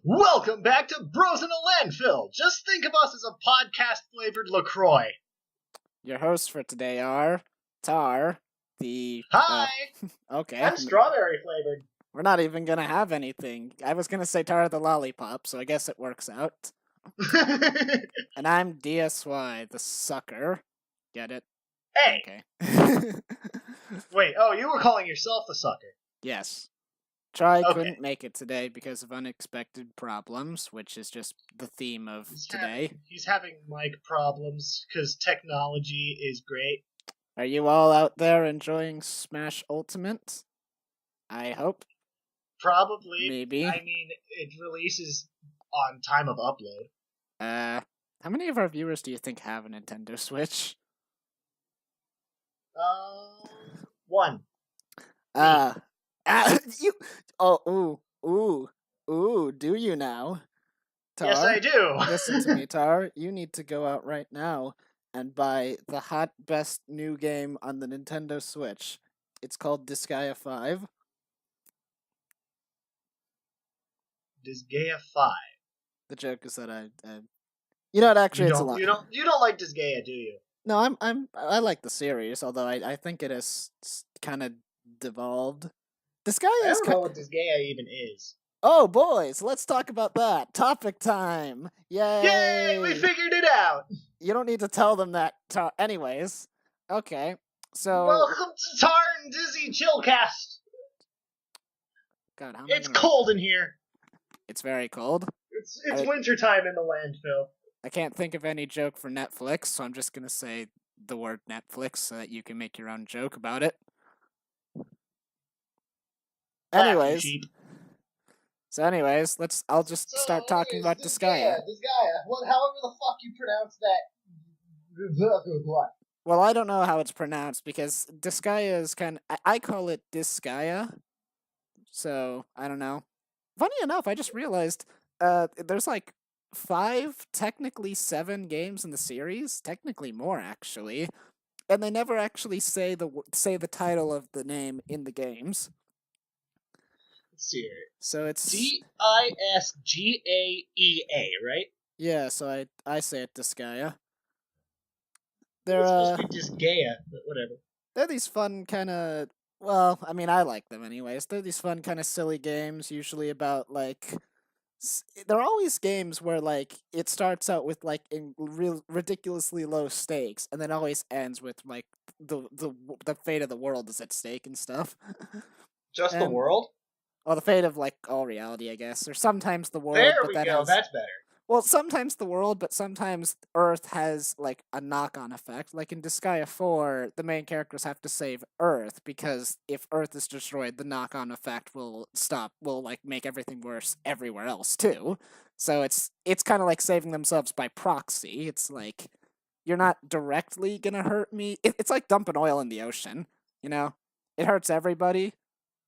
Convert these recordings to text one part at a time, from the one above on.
Welcome back to Bros in a Landfill. Just think of us as a podcast-flavored LaCroix. Your hosts for today are Tar, the... Hi! Okay. I'm strawberry-flavored. We're not even gonna have anything. I was gonna say Tar the Lollipop, so I guess it works out. And I'm DSY, the sucker. Get it? Hey! Okay. Wait, you were calling yourself the sucker. Yes. Try Okay. couldn't make it today because of unexpected problems, which is just the theme of today. He's having mic problems, because technology is great. Are you all out there enjoying Smash Ultimate? I hope. Probably. Maybe. I mean, it releases on time of upload. How many of our viewers do you think have a Nintendo Switch? One. You. Oh, ooh. Do you now? Tar, Yes, I do. Listen to me, Tar. You need to go out right now and buy the hot best new game on the Nintendo Switch. It's called Disgaea 5. Disgaea 5. The joke is that you know what? Actually, it's a lot. You don't like Disgaea, do you? No, I like the series, although I think it has kind of devolved. Disgaea I is don't know what Disgaea even is. Oh, boys, let's talk about that. Topic time. Yay! Yay! We figured it out! You don't need to tell them that. Anyways. Okay. So... Welcome to Tar and Dizzy Chillcast! God, how It's cold in here. It's very cold. It's wintertime in the landfill. I can't think of any joke for Netflix, so I'm just gonna say the word Netflix so that you can make your own joke about it. Anyways... I'll just start talking about Disgaea. However the fuck you pronounce that. What? Well, I don't know how it's pronounced because Disgaea is I call it Disgaea. So, I don't know. Funny enough, I just realized there's like 5, technically 7 games in the series. Technically more, actually. And they never actually say the title of the name in the games. So it's Disgaea, right? Yeah, so I say it Disgaea. It's supposed to be Disgaea, but whatever. They're these fun kind of... Well, I mean, I like them anyways. They're these fun kind of silly games, usually about, like... They're always games where, like, it starts out with, like, ridiculously low stakes, and then always ends with, like, the fate of the world is at stake and stuff. Just the world? Well, the fate of, like, all reality, I guess. Or sometimes the world. There we go, that's better. Well, sometimes the world, but sometimes Earth has, like, a knock-on effect. Like in Disgaea 4, the main characters have to save Earth, because if Earth is destroyed, the knock-on effect will like, make everything worse everywhere else, too. So it's kind of like saving themselves by proxy. It's like, you're not directly gonna hurt me. It's like dumping oil in the ocean, you know? It hurts everybody.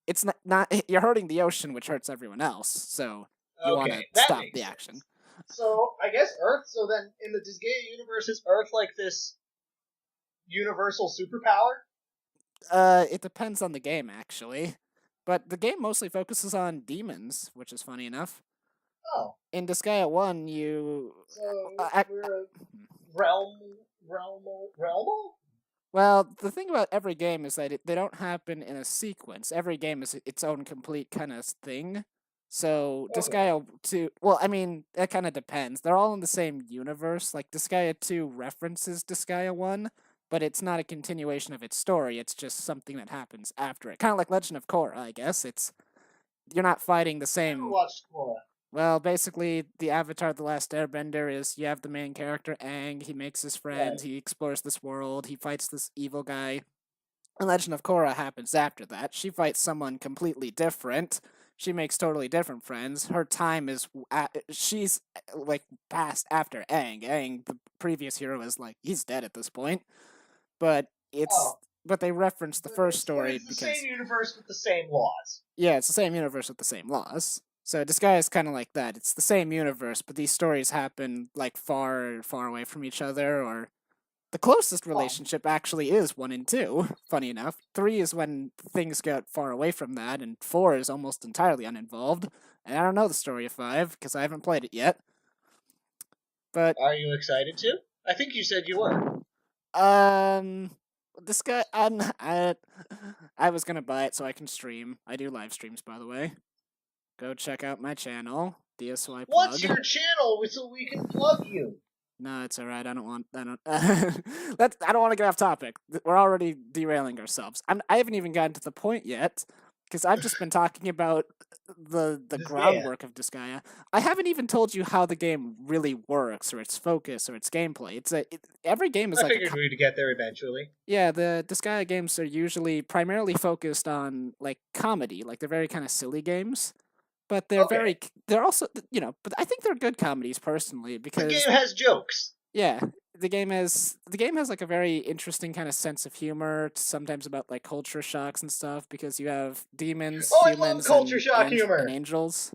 It's not you're hurting the ocean, which hurts everyone else, so you want to stop the action. So, I guess Earth, so then in the Disgaea universe, is Earth like this universal superpower? It depends on the game, actually. But the game mostly focuses on demons, which is funny enough. Oh. In Disgaea 1, you... So, we're a realm? Well, the thing about every game is that they don't happen in a sequence. Every game is its own complete kind of thing. So, Disgaea 2... Well, I mean, that kind of depends. They're all in the same universe. Like, Disgaea 2 references Disgaea 1, but it's not a continuation of its story. It's just something that happens after it. Kind of like Legend of Korra, I guess. You're not fighting the same... I never watched Korra. Well, basically, the Avatar The Last Airbender is, you have the main character, Aang, he makes his friends, he explores this world, he fights this evil guy. And Legend of Korra happens after that. She fights someone completely different. She makes totally different friends. Her time is... she's, like, passed after Aang. Aang, the previous hero, is, like, he's dead at this point. But it's... But they reference the first story because... It's the same universe with the same laws. Yeah, it's the same universe with the same laws. So Disgaea is kind of like that. It's the same universe, but these stories happen, like, far, far away from each other, or... The closest relationship actually is 1 and 2, funny enough. 3 is when things get far away from that, and 4 is almost entirely uninvolved. And I don't know the story of 5, because I haven't played it yet. But are you excited to? I think you said you were. This guy, I was gonna buy it so I can stream. I do live streams, by the way. Go check out my channel, DSY plug. What's your channel so we can plug you? No, it's alright. I don't want. I don't. I don't want to get off topic. We're already derailing ourselves. I haven't even gotten to the point yet, because I've just been talking about the Disgaea. groundwork of Disgaea. I haven't even told you how the game really works, or its focus, or its gameplay. Every game is I like. figured we'd get there eventually. Yeah, the Disgaea games are usually primarily focused on like comedy, like they're very kind of silly games. But they're they're also, but I think they're good comedies personally, because the game has jokes. Yeah, the game has like a very interesting kind of sense of humor, sometimes about like culture shocks and stuff, because you have demons, humans, and angels.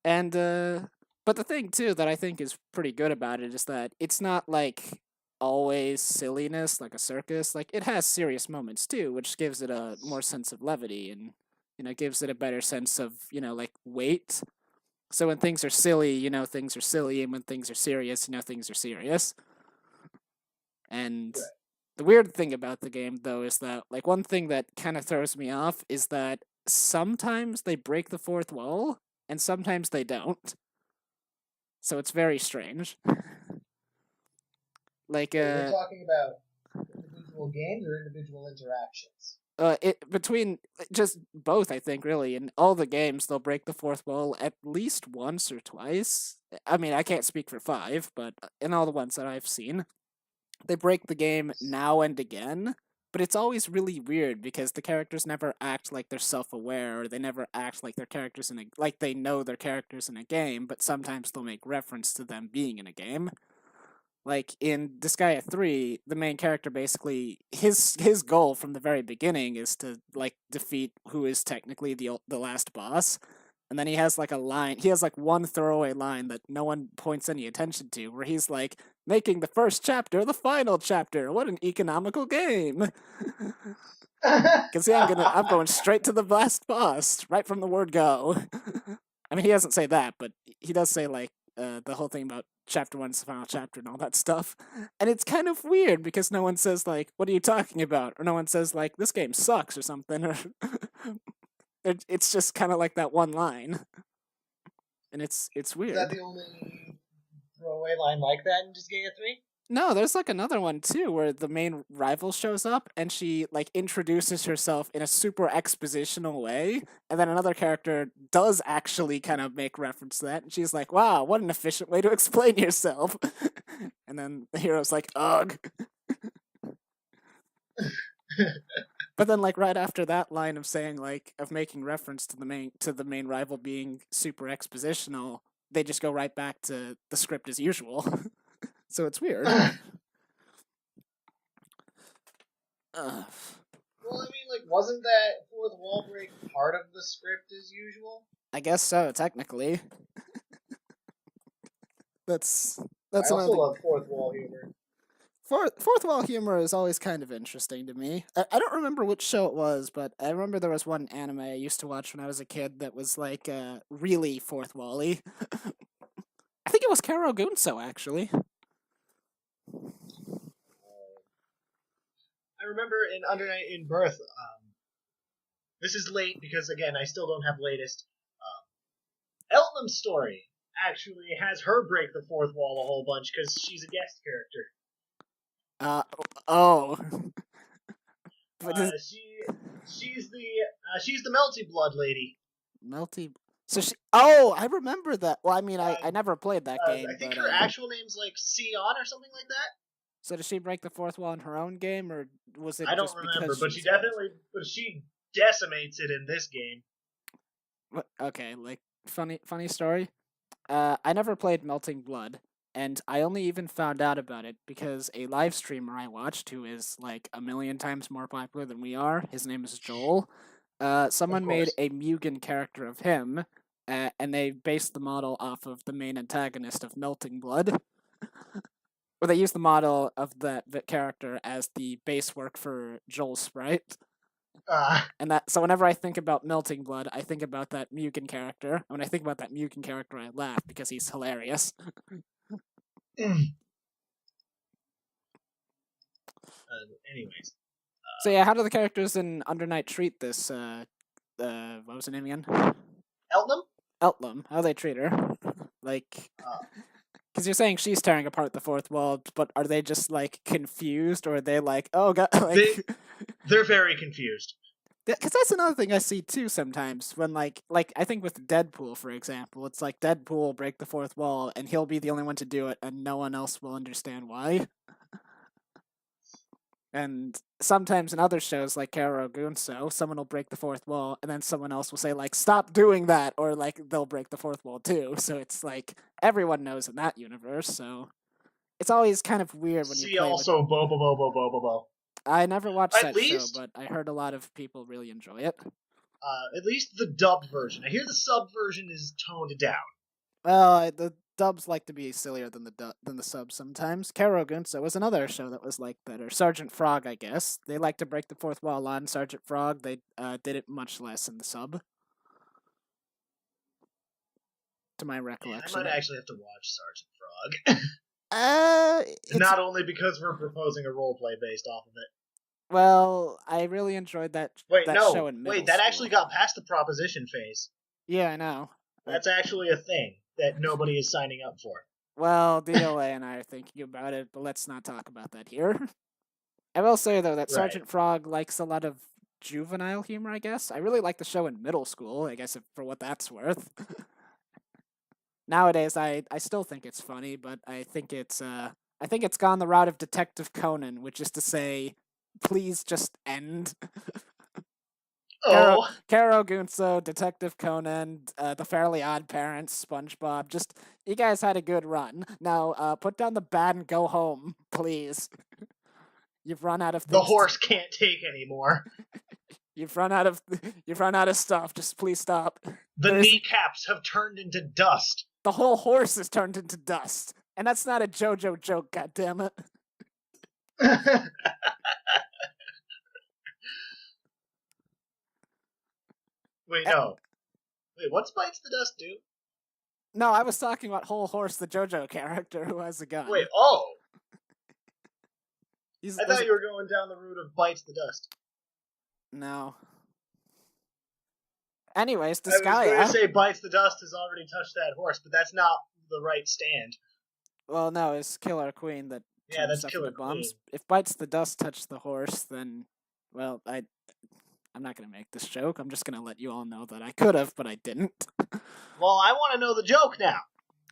And but the thing too that I think is pretty good about it is that it's not like always silliness like a circus. Like it has serious moments too, which gives it a more sense of levity, and gives it a better sense of like weight. So when things are silly, things are silly, and when things are serious, things are serious. And the weird thing about the game, though, is that like one thing that kind of throws me off is that sometimes they break the fourth wall, and sometimes they don't. So it's very strange. Like you're talking about individual games or individual interactions? Between just both, I think, really. In all the games, they'll break the fourth wall at least once or twice. I mean, I can't speak for 5, but in all the ones that I've seen, they break the game now and again. But it's always really weird because the characters never act like they're self-aware, or they never act like like they know their characters in a game. But sometimes they'll make reference to them being in a game. Like in Disgaea 3, the main character basically his goal from the very beginning is to like defeat who is technically the last boss. And then he has like a line, he has like one throwaway line that no one points any attention to, where he's like, making the first chapter the final chapter. What an economical game. Cuz yeah, I'm going straight to the last boss right from the word go. I mean, he doesn't say that, but he does say like the whole thing about chapter 1 is the final chapter and all that stuff. And it's kind of weird because no one says like, what are you talking about? Or no one says like, this game sucks or something. Or it's just kind of like that one line. And it's weird. Is that the only throwaway line like that in Disgaea 3? No, there's like another one too where the main rival shows up and she like introduces herself in a super expositional way, and then another character does actually kind of make reference to that, and she's like, "Wow, what an efficient way to explain yourself." And then the hero's like, "Ugh." But then like right after that line of saying like of making reference to the main rival being super expositional, they just go right back to the script as usual. So it's weird. Well, I mean, like, wasn't that fourth wall break part of the script as usual? I guess so, technically. That's I also love fourth wall humor. Fourth wall humor is always kind of interesting to me. I don't remember which show it was, but I remember there was one anime I used to watch when I was a kid that was like really fourth wall-y. I think it was Karo Gunso, actually. I remember in Under Night in Birth, this is late because, again, I still don't have latest. Eltnam's story actually has her break the fourth wall a whole bunch because she's a guest character. Oh. She's the Melty Blood lady. Melty. So she. Oh, I remember that. Well, I mean, I never played that game. I think her actual name's like Sion or something like that. So did she break the fourth wall in her own game, or was it? I don't remember, but she decimates it in this game. Okay, like funny story. I never played Melting Blood, and I only even found out about it because a live streamer I watched, who is like a million times more popular than we are, his name is Joel. Someone made a Mugen character of him, and they based the model off of the main antagonist of Melting Blood. But they use the model of that character as the base work for Joel's sprite. And that, so whenever I think about Melting Blood, I think about that Mugen character. And when I think about that Mugen character, I laugh because he's hilarious. Anyways. So yeah, how do the characters in Under Night treat this? What was her name again? Eltnum? Eltlum. How do they treat her? Like, because you're saying she's tearing apart the fourth wall, but are they just like confused, or are they like, oh god, like they're very confused. Because that's another thing I see too sometimes when like I think with Deadpool, for example, it's like Deadpool will break the fourth wall and he'll be the only one to do it and no one else will understand why. And sometimes in other shows like Kero Gunso, someone will break the fourth wall and then someone else will say like stop doing that, or like they'll break the fourth wall too. So it's like everyone knows in that universe, so it's always kind of weird when you see play also with... Bo. I never watched at that show, but I heard a lot of people really enjoy it. At least the dubbed version. I hear the sub version is toned down. Well, the dubs like to be sillier than the subs sometimes. Kero Gunso was another show that was like that, or Sergeant Frog, I guess. They like to break the fourth wall a lot in Sergeant Frog. They did it much less in the sub. To my recollection. I might actually have to watch Sergeant Frog. Not only because we're proposing a roleplay based off of it. Well, I really enjoyed that show in middle that school. actually got past the proposition phase. Yeah, I know. That's actually a thing that nobody is signing up for. Well, DOA and I are thinking about it, but let's not talk about that here. I will say, though, that Sergeant Frog likes a lot of juvenile humor, I guess. I really like the show in middle school, I guess, for what that's worth. Nowadays, I still think it's funny, but I think it's gone the route of Detective Conan, which is to say, please just end. Oh. Kero Gunso, Detective Conan, The Fairly Odd Parents, SpongeBob. Just, you guys had a good run. Now, put down the bat and go home, please. You've run out of things. The horse can't take anymore. You've run out of stuff. Just please stop. The kneecaps have turned into dust. The whole horse has turned into dust. And that's not a JoJo joke, goddammit. Wait, no. Wait, what's Bites the Dust do? No, I was talking about Whole Horse, the JoJo character who has a gun. Wait, oh! I thought you were going down the route of Bites the Dust. No. Anyways, Disgaea... I was going to say Bites the Dust has already touched that horse, but that's not the right stand. Well, no, it's Killer Queen that... Yeah, that's Killer bombs. Queen. If Bites the Dust touched the horse, then... Well, I'm not going to make this joke. I'm just going to let you all know that I could have, but I didn't. Well, I want to know the joke now.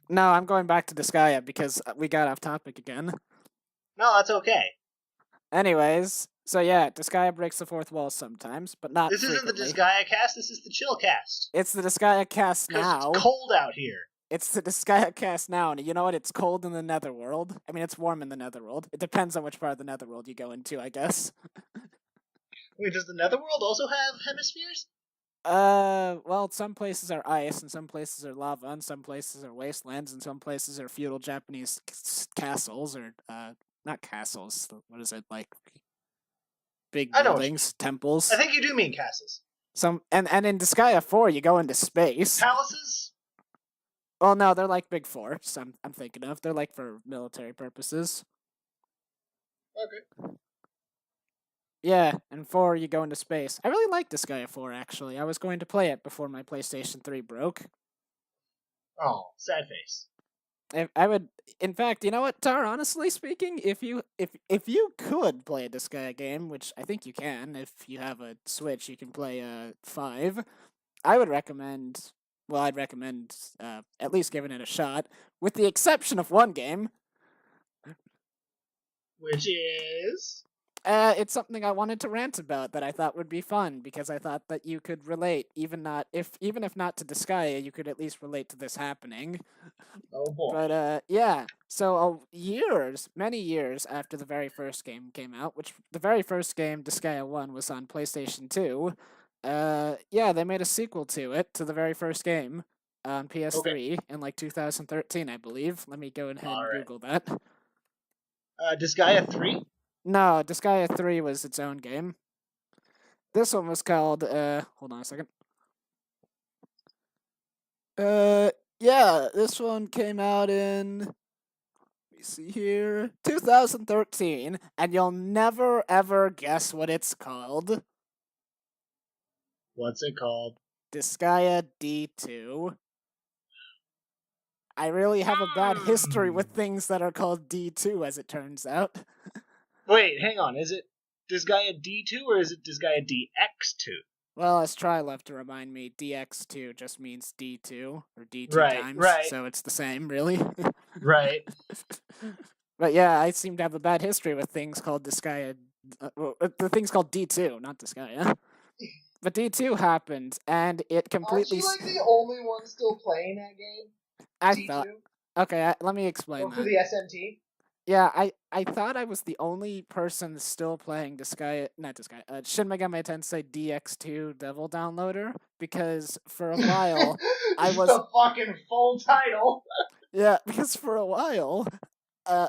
No, I'm going back to Disgaea because we got off topic again. No, that's okay. Anyways, so yeah, Disgaea breaks the fourth wall sometimes, but not frequently. Isn't the Disgaea cast, this is the chill cast. It's the Disgaea cast now. It's cold out here. It's the Disgaea cast now, and you know what? It's cold in the Netherworld. I mean, it's warm in the Netherworld. It depends on which part of the Netherworld you go into, I guess. Wait, does the Netherworld also have hemispheres? Well, some places are ice, and some places are lava, and some places are wastelands, and some places are feudal Japanese castles, or, not castles, what is it, like, big buildings, temples? I think you do mean castles. And in Disgaea 4, you go into space. Palaces? Well, no, they're like big forts, I'm thinking of. They're like for military purposes. Okay. Yeah, and 4, you go into space. I really like Disgaea 4, actually. I was going to play it before my PlayStation 3 broke. Oh, sad face. I would, in fact, you know what, Tar, honestly speaking, if you could play a Disgaea game, which I think you can, if you have a Switch, you can play 5, I'd recommend at least giving it a shot, with the exception of one game. Which is? It's something I wanted to rant about that I thought would be fun, because I thought that you could relate, even if not to Disgaea, you could at least relate to this happening. Oh boy. But, yeah, so many years after the very first game came out, which the very first game, Disgaea 1, was on PlayStation 2, yeah, they made a sequel to it, to the very first game, on PS3 in, like, 2013, I believe. Let me go ahead and Google that. Disgaea 3? No, Disgaea 3 was its own game. This one was called, hold on a second. Yeah, this one came out in, let me see here, 2013, and you'll never ever guess what it's called. What's it called? Disgaea D2. I really have a bad history with things that are called D2, as it turns out. Wait, hang on. Is it Disgaea D2 or is it Disgaea DX2? Well, as Try left to remind me, DX2 just means D2, or D2 Right, times, right, so it's the same, really. right. But yeah, I seem to have a bad history with things called Disgaea. The thing's called D2, not Disgaea. But D2 happened, and it Aren't completely. you like the only one still playing that game? I thought. D2? Okay, let me explain Or for that. the SMT? Yeah, I thought I was the only person still playing Shin Megami Tensei DX2 Devil Downloader, because for a while I Just was. the fucking full title. Yeah, because for a while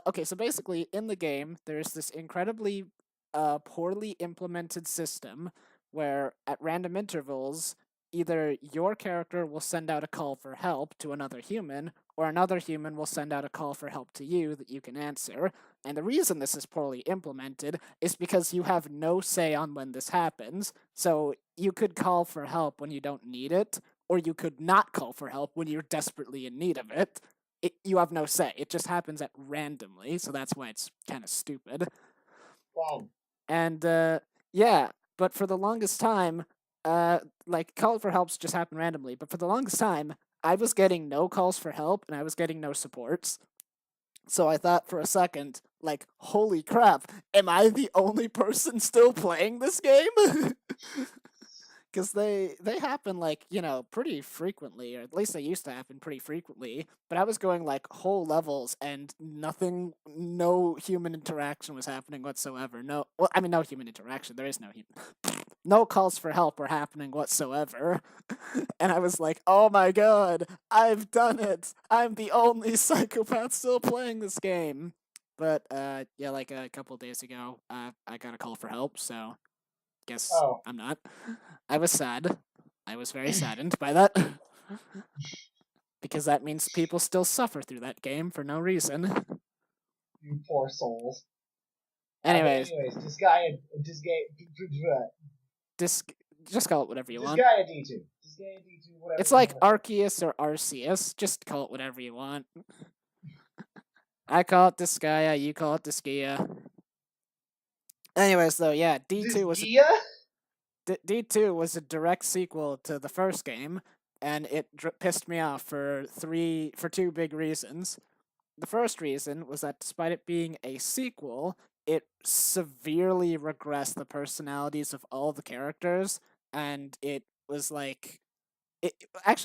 okay, so basically in the game there's this incredibly poorly implemented system where at random intervals either your character will send out a call for help to another human or another human will send out a call for help to you that you can answer. And the reason this is poorly implemented is because you have no say on when this happens. So you could call for help when you don't need it, or you could not call for help when you're desperately in need of it. You have no say. It just happens at randomly, so that's why it's kind of stupid. Wow. And yeah, but for the longest time, like call for helps just happen randomly. But for the longest time, I was getting no calls for help and I was getting no supports. So I thought for a second, like, holy crap, am I the only person still playing this game? Because they happen like pretty frequently, or at least they used to happen pretty frequently. But I was going like whole levels and nothing, no human interaction was happening whatsoever. No, well, I mean no human interaction. There is no human. No calls for help were happening whatsoever. And I was like, oh my god, I've done it. I'm the only psychopath still playing this game. But yeah, like a couple days ago, I got a call for help, so guess Oh. I'm not. I was sad. I was very saddened by that. Because that means people still suffer through that game for no reason. You poor souls. Anyways, Disgaea just call it whatever you want. Disgaea D2. Disgaea D2, whatever. It's like Arceus or Arceus. Just call it whatever you want. I call it Disgaea, you call it Disgaea. Anyways, though, yeah, D2 was D2 was a direct sequel to the first game, and it pissed me off for two big reasons. The first reason was that despite it being a sequel, it severely regressed the personalities of all the characters, and it was like it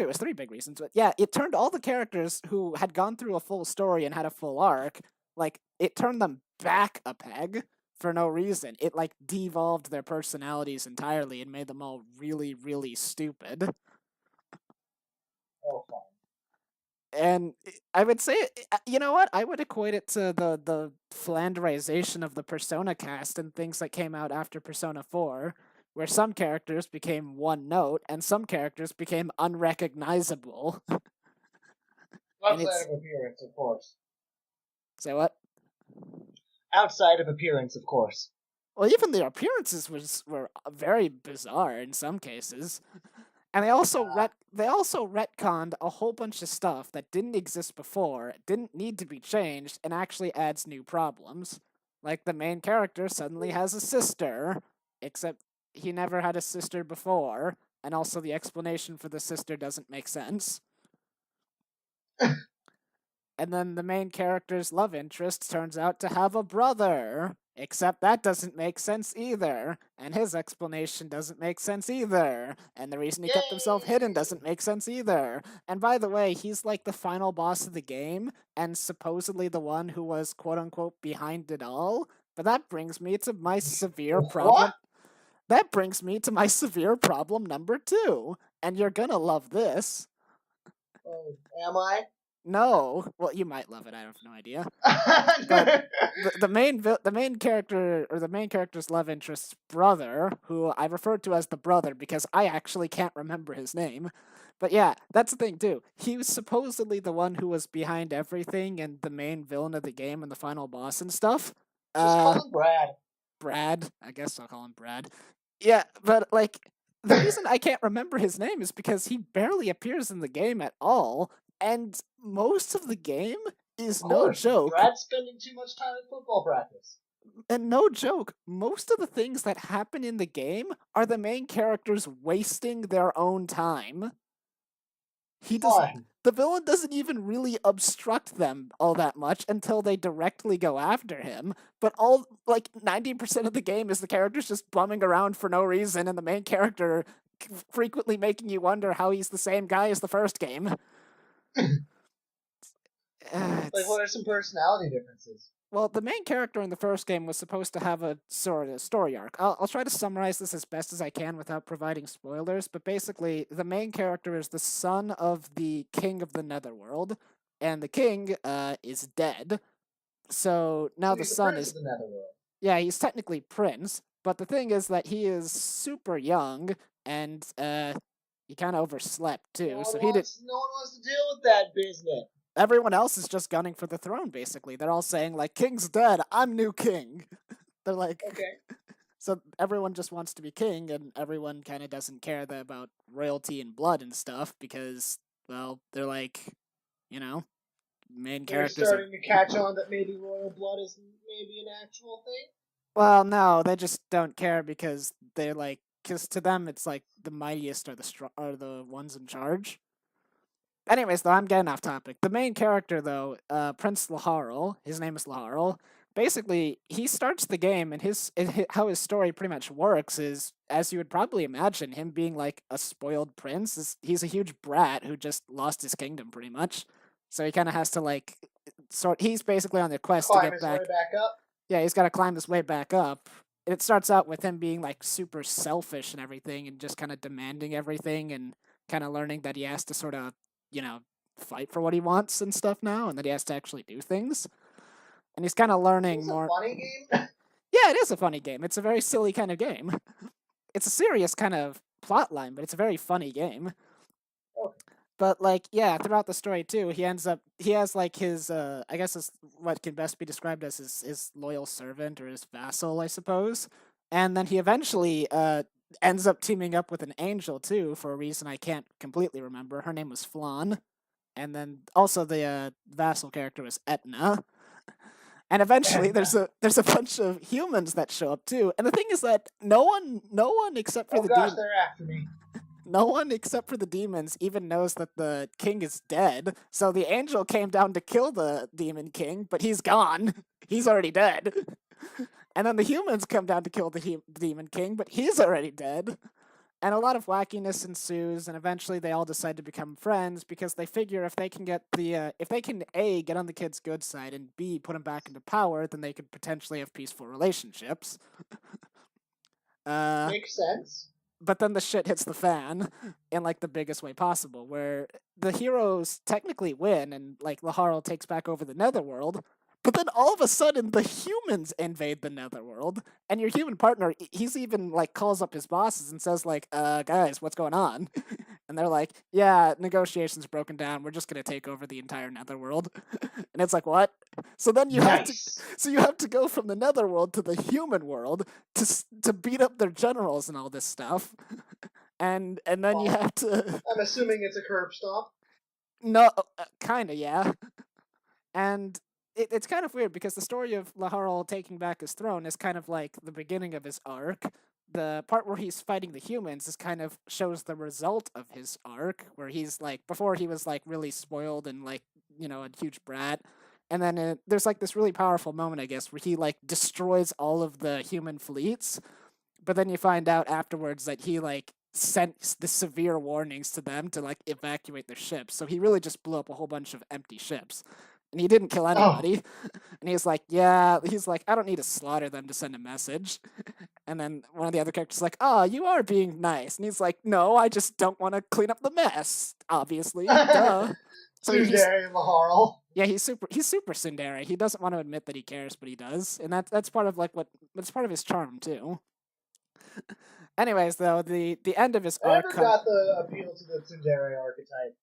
was three big reasons, but yeah, it turned all the characters who had gone through a full story and had a full arc, like it turned them back a peg for no reason. It like devolved their personalities entirely and made them all really, really stupid. Oh, fine. And I would say, you know what? I would equate it to the flanderization of the Persona cast and things that came out after Persona 4, where some characters became one note and some characters became unrecognizable. Outside of appearance, of course. Say what? Outside of appearance, of course. Well, even the appearances were very bizarre in some cases. And they also retconned a whole bunch of stuff that didn't exist before, didn't need to be changed, and actually adds new problems. Like the main character suddenly has a sister, except he never had a sister before, and also the explanation for the sister doesn't make sense. And then the main character's love interest turns out to have a brother. Except that doesn't make sense either. And his explanation doesn't make sense either. And the reason he kept himself hidden doesn't make sense either. And by the way, he's like the final boss of the game, and supposedly the one who was quote unquote behind it all. But that brings me to my severe problem. That brings me to my severe problem number 2. And you're gonna love this. Oh, am I? No, well, you might love it. I have no idea. But the main character or the main character's love interest's brother, who I referred to as the brother because I actually can't remember his name. But yeah, that's the thing too. He was supposedly the one who was behind everything and the main villain of the game and the final boss and stuff. Just call him Brad. Brad, I guess I'll call him Brad. Yeah, but like the reason I can't remember his name is because he barely appears in the game at all, and most of the game is Of course, no joke. Brad's spending too much time at football practice. And no joke, most of the things that happen in the game are the main characters wasting their own time. He does Fine. the villain doesn't even really obstruct them all that much until they directly go after him. But all like 90% of the game is the characters just bumming around for no reason and the main character frequently making you wonder how he's the same guy as the first game. Like, what are some personality differences? Well, the main character in the first game was supposed to have a sort of story arc. I'll try to summarize this as best as I can without providing spoilers, but basically, the main character is the son of the king of the Netherworld, and the king is dead. So now So the he's the son prince is. of the Netherworld. Yeah, he's technically prince, but the thing is that he is super young, and he kind of overslept too, so he did. No one wants to deal with that business. Everyone else is just gunning for the throne, basically. They're all saying, like, King's dead, I'm new king. They're like, okay. So everyone just wants to be king, and everyone kind of doesn't care about royalty and blood and stuff because, well, they're like, you know, main They're characters. starting to catch on that maybe royal blood is maybe an actual thing? Well, no, they just don't care because they're like, because to them it's like the mightiest are the ones in charge. Anyways, though, I'm getting off topic. The main character, though, Prince Laharl, his name is Laharl. Basically, he starts the game, and how his story pretty much works is, as you would probably imagine, him being like a spoiled prince. He's a huge brat who just lost his kingdom, pretty much. So he kind of has to like He's basically on the quest to get his way back up. Yeah, he's got to climb his way back up. It starts out with him being like super selfish and everything, and just kind of demanding everything, and kind of learning that he has to sort of fight for what he wants and stuff now, and that he has to actually do things. And he's kind of learning more. It's a funny game. Yeah, it is a funny game. It's a very silly kind of game. It's a serious kind of plot line, but it's a very funny game. Oh. But like, yeah, throughout the story too, he has like his I guess is what can best be described as his loyal servant or his vassal, I suppose. And then he eventually ends up teaming up with an angel too, for a reason I can't completely remember. Her name was Flan. And then also the vassal character was Etna. And eventually there's a bunch of humans that show up too. And the thing is that no one except for they're after me. No one except for the demons even knows that the king is dead. So the angel came down to kill the demon king, but he's gone. He's already dead. And then the humans come down to kill the demon king, but he's already dead. And a lot of wackiness ensues, and eventually they all decide to become friends because they figure if they can if they can A, get on the kid's good side, and B, put him back into power, then they could potentially have peaceful relationships. Makes sense. But then the shit hits the fan in like the biggest way possible, where the heroes technically win, and like Laharl takes back over the Netherworld. But then all of a sudden, the humans invade the Netherworld, and your human partner, he's even like calls up his bosses and says like, guys, what's going on?" And they're like, "Yeah, negotiations broken down. We're just gonna take over the entire Netherworld." And it's like, what? So then you have to go from the Netherworld to the human world to beat up their generals and all this stuff, and then you have to. I'm assuming it's a curb stop. No, kind of, yeah. And it's kind of weird because the story of Laharl taking back his throne is kind of like the beginning of his arc. The part where he's fighting the humans is kind of shows the result of his arc, where he's like, before he was like really spoiled and like, a huge brat. And then there's like this really powerful moment, I guess, where he like destroys all of the human fleets. But then you find out afterwards that he like sent the severe warnings to them to like evacuate their ships. So he really just blew up a whole bunch of empty ships. And he didn't kill anybody. Oh. And he's like, I don't need to slaughter them to send a message. And then one of the other characters is like, "Oh, you are being nice." And he's like, "No, I just don't want to clean up the mess, obviously." Duh. So he's Tsundere Laharl. yeah, he's super tsundere. He doesn't want to admit that he cares, but he does, and that's part of that's part of his charm too. Anyways, though, the end of his I arc. never got the appeal to the Tsundere archetype.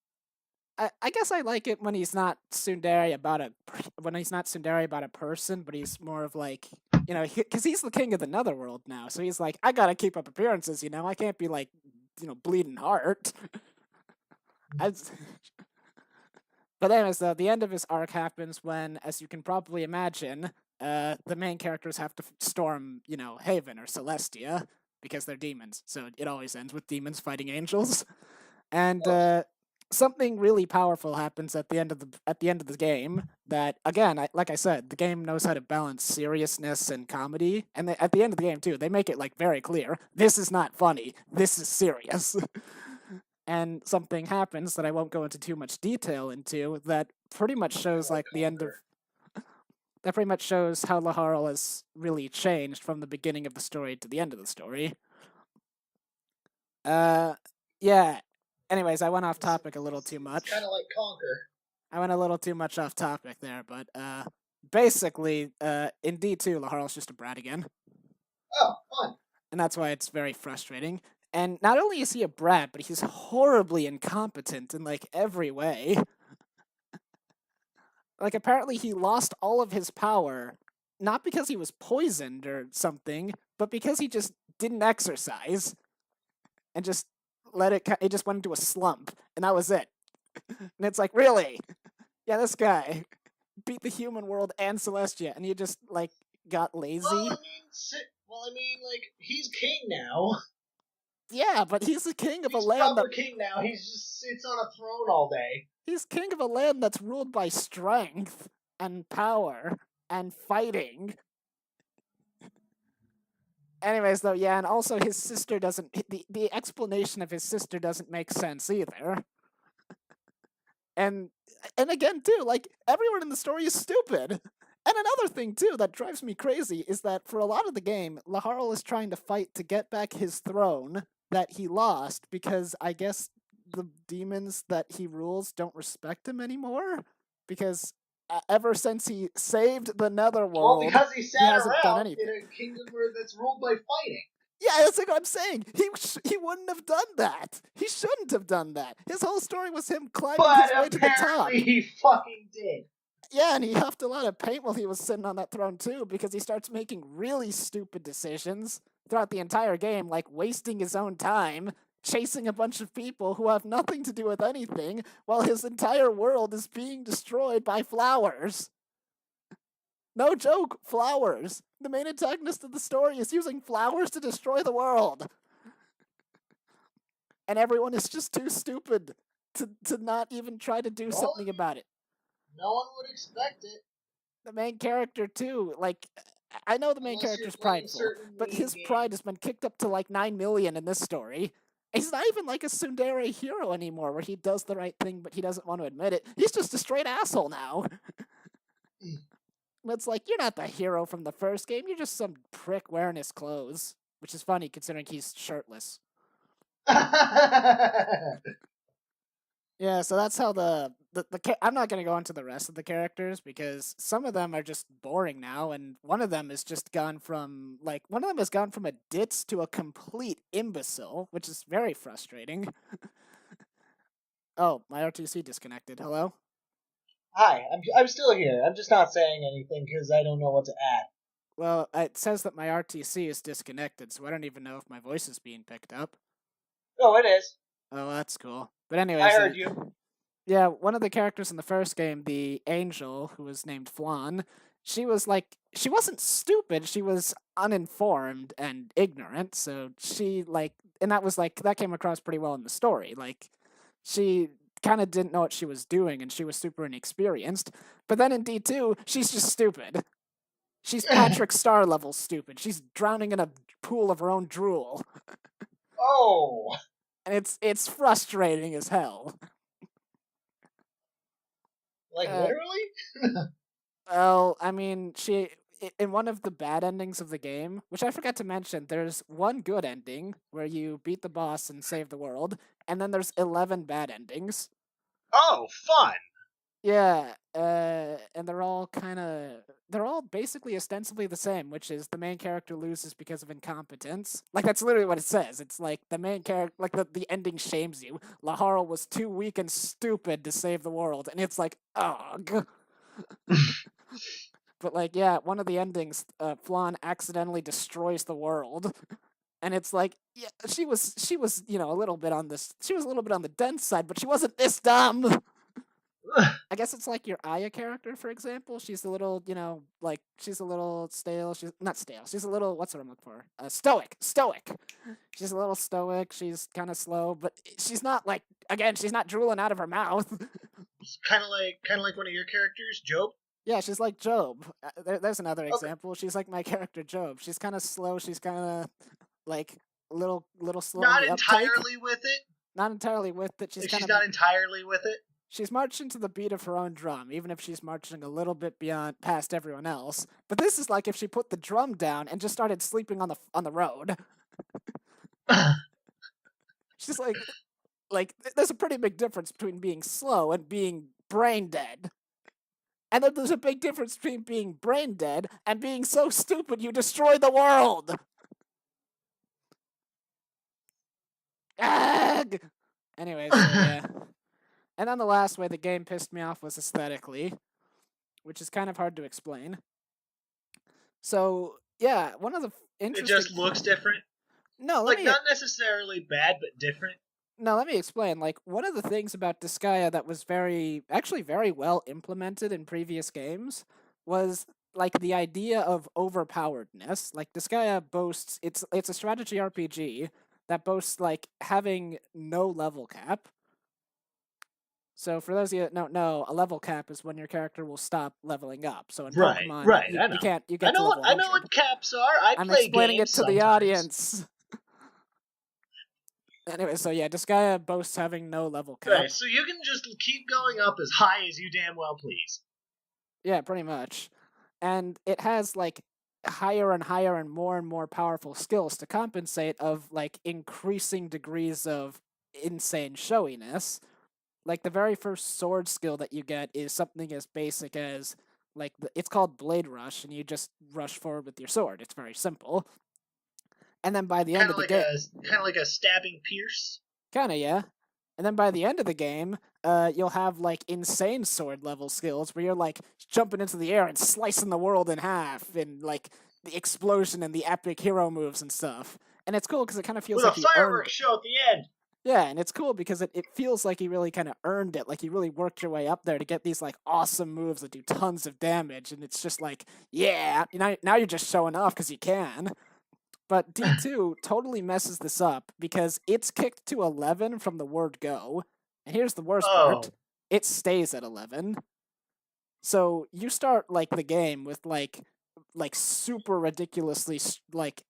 I guess I like it when he's not tsundere about a person, but he's more of like, because he's the king of the netherworld now, so he's like, I gotta keep up appearances, I can't be like, bleeding heart. But anyways, though, the end of his arc happens when, as you can probably imagine, the main characters have to storm, Haven or Celestia because they're demons. So it always ends with demons fighting angels, and something really powerful happens at the end of the game. That again, like I said, the game knows how to balance seriousness and comedy, and at the end of the game too, they make it like very clear: this is not funny. This is serious. And something happens that I won't go into too much detail into that pretty much shows like the end of that pretty much shows how Laharl has really changed from the beginning of the story to the end of the story. Yeah. Anyways, I went off topic a little too much. Kind of like Conquer. I went a little too much off topic there, but basically, in D2, Laharl's just a brat again. Oh, fun. And that's why it's very frustrating. And not only is he a brat, but he's horribly incompetent in like every way. Like apparently he lost all of his power, not because he was poisoned or something, but because he just didn't exercise and just it just went into a slump, and that was it. And it's like, really? Yeah, this guy beat the human world and Celestia, and you just like got lazy. Well, I mean, like, he's king now. Yeah, but he's the king of he's a land proper king now. He just sits on a throne all day. He's king of a land that's ruled by strength and power and fighting. Anyways, though, yeah, and also his sister doesn't. The explanation of his sister doesn't make sense either. And again, too, like everyone in the story is stupid. And another thing too that drives me crazy is that for a lot of the game, Laharl is trying to fight to get back his throne that he lost because I guess the demons that he rules don't respect him anymore because ever since he saved the netherworld, because he hasn't done anything. in a kingdom that's ruled by fighting. Yeah, that's like what I'm saying. He wouldn't have done that. He shouldn't have done that. His whole story was him climbing his way to the top. He fucking did. Yeah, and he huffed a lot of paint while he was sitting on that throne too, because he starts making really stupid decisions throughout the entire game, like wasting his own time, chasing a bunch of people who have nothing to do with anything, while his entire world is being destroyed by flowers. No joke, flowers. The main antagonist of the story is using flowers to destroy the world. And everyone is just too stupid to not even try to do something about it. No one would expect it. The main character, too, like, I know the main character's prideful, but his pride has been kicked up to like 9 million in this story. He's not even like a tsundere hero anymore, where he does the right thing, but he doesn't want to admit it. He's just a straight asshole now. It's like, you're not the hero from the first game, you're just some prick wearing his clothes. Which is funny, considering he's shirtless. Yeah, so that's how I'm not going to go into the rest of the characters, because some of them are just boring now, and one of them has gone from a ditz to a complete imbecile, which is very frustrating. Oh, my RTC disconnected. Hello? Hi, I'm still here. I'm just not saying anything because I don't know what to add. Well, it says that my RTC is disconnected, so I don't even know if my voice is being picked up. Oh, it is. Oh, that's cool. But anyways, I heard you. Yeah, one of the characters in the first game, the angel, who was named Flan, she wasn't stupid, she was uninformed and ignorant, so that came across pretty well in the story. Like, she kind of didn't know what she was doing, and she was super inexperienced. But then in D2, she's just stupid. She's Patrick Star level stupid. She's drowning in a pool of her own drool. Oh! And it's frustrating as hell. Like, literally? Well, I mean, in one of the bad endings of the game, which I forgot to mention, there's one good ending where you beat the boss and save the world, and then there's 11 bad endings. Oh, fun! Yeah, and they're all basically ostensibly the same, which is the main character loses because of incompetence. Like that's literally what it says. It's like the main character, like the ending shames you. Lahara was too weak and stupid to save the world, and it's like, ugh. But like, yeah, one of the endings, Flan accidentally destroys the world, and it's like, yeah, she was, a little bit on this. She was a little bit on the dense side, but she wasn't this dumb. I guess it's like your Aya character, for example. She's a little, like she's a little stale. She's not stale. She's a little, what's what I'm looking for? Stoic. Stoic. She's a little stoic. She's kind of slow, but she's not like, again, she's not drooling out of her mouth. It's kind of like one of your characters, Job. Yeah, she's like Job. There's another example. She's like my character Job. She's kind of slow. She's kind of like little slow on Not the uptake. entirely with it. Not entirely with it. She's not entirely with it. She's marching to the beat of her own drum, even if she's marching a little bit beyond past everyone else. But this is like if she put the drum down and just started sleeping on the road. She's like there's a pretty big difference between being slow and being brain dead. And then there's a big difference between being brain dead and being so stupid you destroy the world. Ugh! Anyways, so yeah. And then the last way the game pissed me off was aesthetically, which is kind of hard to explain. So, yeah, one of the interesting... It just looks different? No, not necessarily bad, but different? No, let me explain. Like, one of the things about Disgaea that was actually very well implemented in previous games was, like, the idea of overpoweredness. Like, Disgaea boasts... It's a strategy RPG that boasts, like, having no level cap. So for those of you that don't know, a level cap is when your character will stop leveling up. So in Pokemon, you can't. You get to level 100. I know what caps are. I'm explaining it to sometimes. the audience. Anyway, so yeah, Disgaea boasts having no level cap. Right, so you can just keep going up as high as you damn well please. Yeah, pretty much. And it has like higher and higher and more powerful skills to compensate of like increasing degrees of insane showiness. Like, the very first sword skill that you get is something as basic as, like, it's called Blade Rush, and you just rush forward with your sword. It's very simple. And then by the end of the game... Kind of like a stabbing pierce? Kinda, yeah. And then by the end of the game, you'll have, like, insane sword level skills where you're, like, jumping into the air and slicing the world in half, and, like, the explosion and the epic hero moves and stuff. And it's cool because it kind of feels like a fireworks show at the end! Yeah, and it's cool because it feels like you really kind of earned it. Like, you really worked your way up there to get these, like, awesome moves that do tons of damage. And it's just like, yeah, now you're just showing off because you can. But D2 totally messes this up because it's kicked to 11 from the word go. And here's the worst part. It stays at 11. So you start, like, the game with, like super ridiculously, like,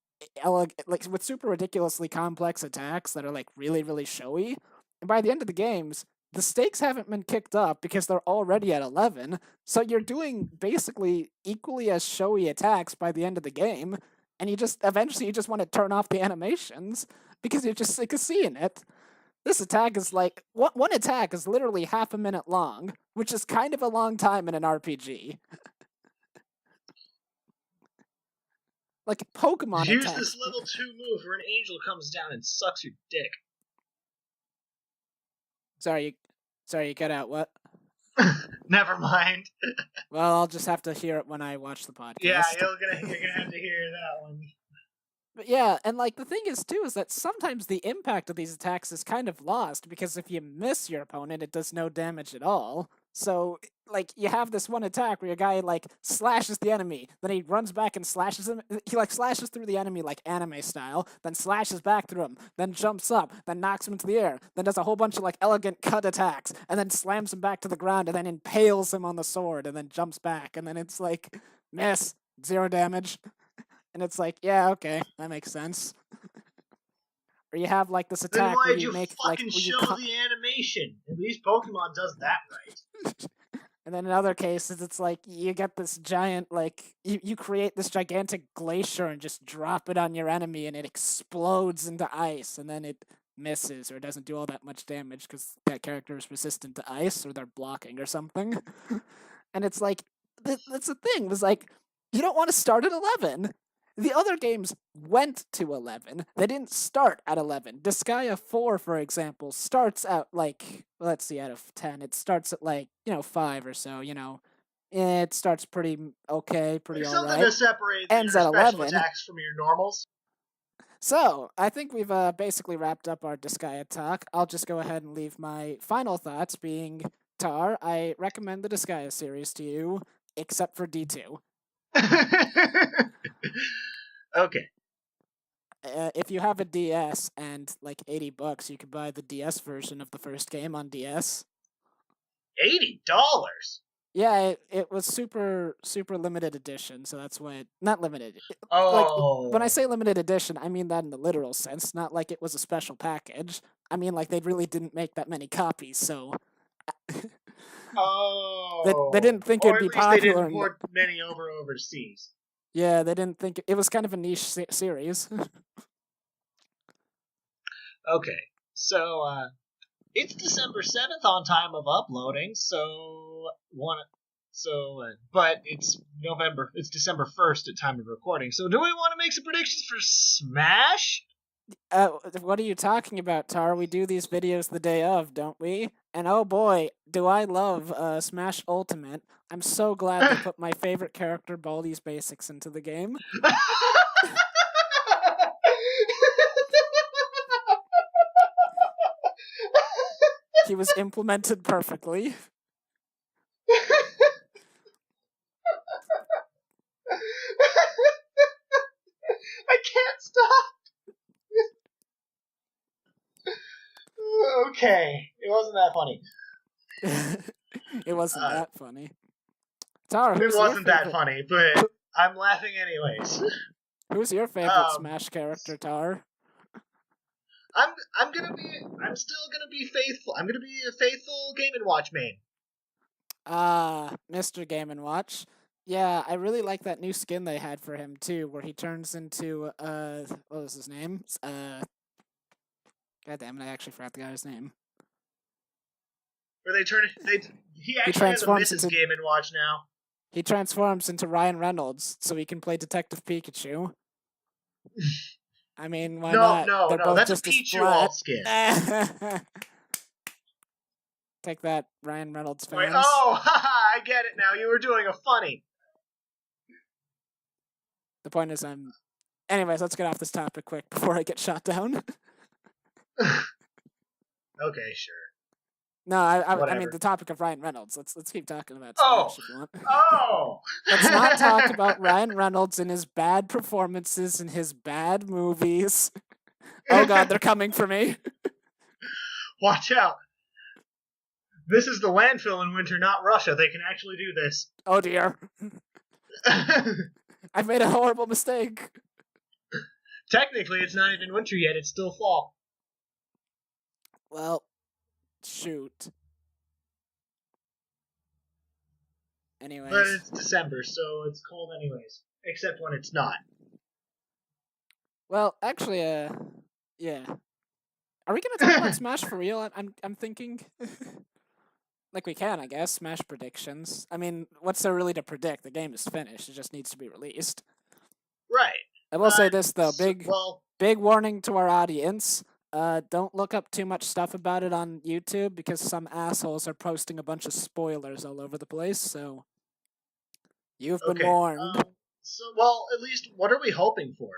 with super ridiculously complex attacks that are like really showy, and by the end of the games the stakes haven't been kicked up because they're already at 11, so you're doing basically equally as showy attacks by the end of the game, and you just eventually want to turn off the animations because you're just sick of seeing it. This attack is like one attack is literally half a minute long, which is kind of a long time in an RPG. Like, Pokemon Use attacks. This level 2 move where an angel comes down and sucks your dick. Sorry, you cut out. What? Never mind. Well, I'll just have to hear it when I watch the podcast. Yeah, you're gonna have to hear that one. But yeah, and like the thing is too is that sometimes the impact of these attacks is kind of lost because if you miss your opponent, it does no damage at all. So, like, you have this one attack where your guy, like, slashes the enemy, then he runs back and slashes him. He, like, slashes through the enemy, like, anime style, then slashes back through him, then jumps up, then knocks him into the air, then does a whole bunch of, like, elegant cut attacks, and then slams him back to the ground, and then impales him on the sword, and then jumps back, and then it's like, miss, 0 damage. And it's like, yeah, okay, that makes sense. Or you have, like, this attack where you make, like... Then why'd you fucking show the animation? At least Pokemon does that right. And then in other cases, it's like, you get this giant, like... You create this gigantic glacier and just drop it on your enemy, and it explodes into ice, and then it misses or doesn't do all that much damage because that character is resistant to ice or they're blocking or something. And it's like that's the thing. It was like you don't want to start at 11. The other games went to 11. They didn't start at 11. Disgaea 4, for example, starts at like, let's see, out of 10, it starts at like, 5 or so, It starts pretty okay, pretty There's something alright. to separate Ends your at special 11. attacks from your normals. So, I think we've basically wrapped up our Disgaea talk. I'll just go ahead and leave my final thoughts being Tar, I recommend the Disgaea series to you, except for D2. Okay. If you have a DS and like $80, you could buy the DS version of the first game on DS. $80? Yeah, it was super limited edition, so that's why not limited. Like when I say limited edition, I mean that in the literal sense, not like it was a special package. I mean like they really didn't make that many copies, so they didn't think or it'd be at least they popular. didn't port many overseas. Yeah, they didn't think it was kind of a niche series. Okay, so it's December 7th on time of uploading, but it's December 1st at time of recording. So do we want to make some predictions for Smash? What are you talking about, Tar? We do these videos the day of, don't we? And oh boy, do I love Smash Ultimate. I'm so glad they put my favorite character, Baldi's Basics, into the game. He was implemented perfectly. I can't stop. Okay, it wasn't that funny. It wasn't that funny. Tar, it wasn't that funny, but I'm laughing anyways. Who's your favorite Smash character, Tar? I'm still gonna be faithful. I'm gonna be a faithful Game & Watch main. Mr. Game & Watch. Yeah, I really like that new skin they had for him too, where he turns into what was his name? God damn it, I actually forgot the guy's name. Where he actually has a Mrs. Game & Watch now. He transforms into Ryan Reynolds so he can play Detective Pikachu. I mean, why not? No, that's just a Pichu skin. Take that, Ryan Reynolds fans. Wait, I get it now. You were doing a funny. The point is, anyways, let's get off this topic quick before I get shot down. Okay, sure. No, I mean the topic of Ryan Reynolds. Let's keep talking about Smash if you want. Let's not talk about Ryan Reynolds and his bad performances and his bad movies. Oh god, they're coming for me. Watch out. This is the landfill in winter, not Russia. They can actually do this. Oh dear. I've made a horrible mistake. Technically, it's not even winter yet. It's still fall. Well, shoot. Anyways. But it's December, so it's cold anyways. Except when it's not. Well, actually, yeah. Are we gonna talk about Smash for real? I'm thinking. Like we can, I guess. Smash predictions. I mean, what's there really to predict? The game is finished. It just needs to be released. Right. I will say this though, big warning to our audience. Don't look up too much stuff about it on YouTube because some assholes are posting a bunch of spoilers all over the place, so you've been warned. At least what are we hoping for?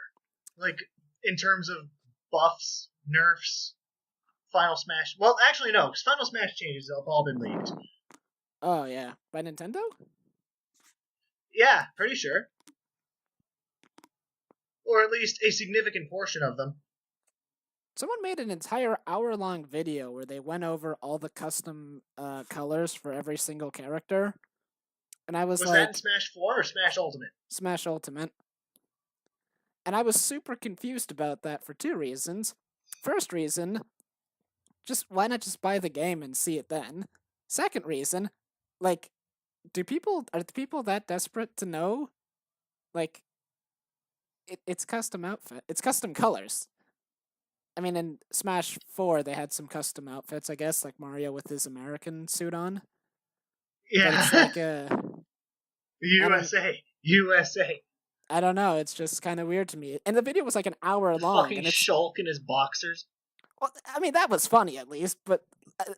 Like, in terms of buffs, nerfs, Final Smash. Well, actually, no, because Final Smash changes have all been leaked. Oh, yeah. By Nintendo? Yeah, pretty sure. Or at least a significant portion of them. Someone made an entire hour-long video where they went over all the custom colors for every single character. And I was like... Was that in Smash 4 or Smash Ultimate? Smash Ultimate. And I was super confused about that for two reasons. First reason, why not just buy the game and see it then? Second reason, like, are the people that desperate to know? Like, it's custom outfit. It's custom colors. I mean, in Smash 4, they had some custom outfits, I guess, like Mario with his American suit on. But it's Yeah. like a. I don't. USA. USA. I don't know. It's just kind of weird to me. And the video was like an hour The long, fucking and it's. Shulk in his boxers. Well, I mean, that was funny at least. But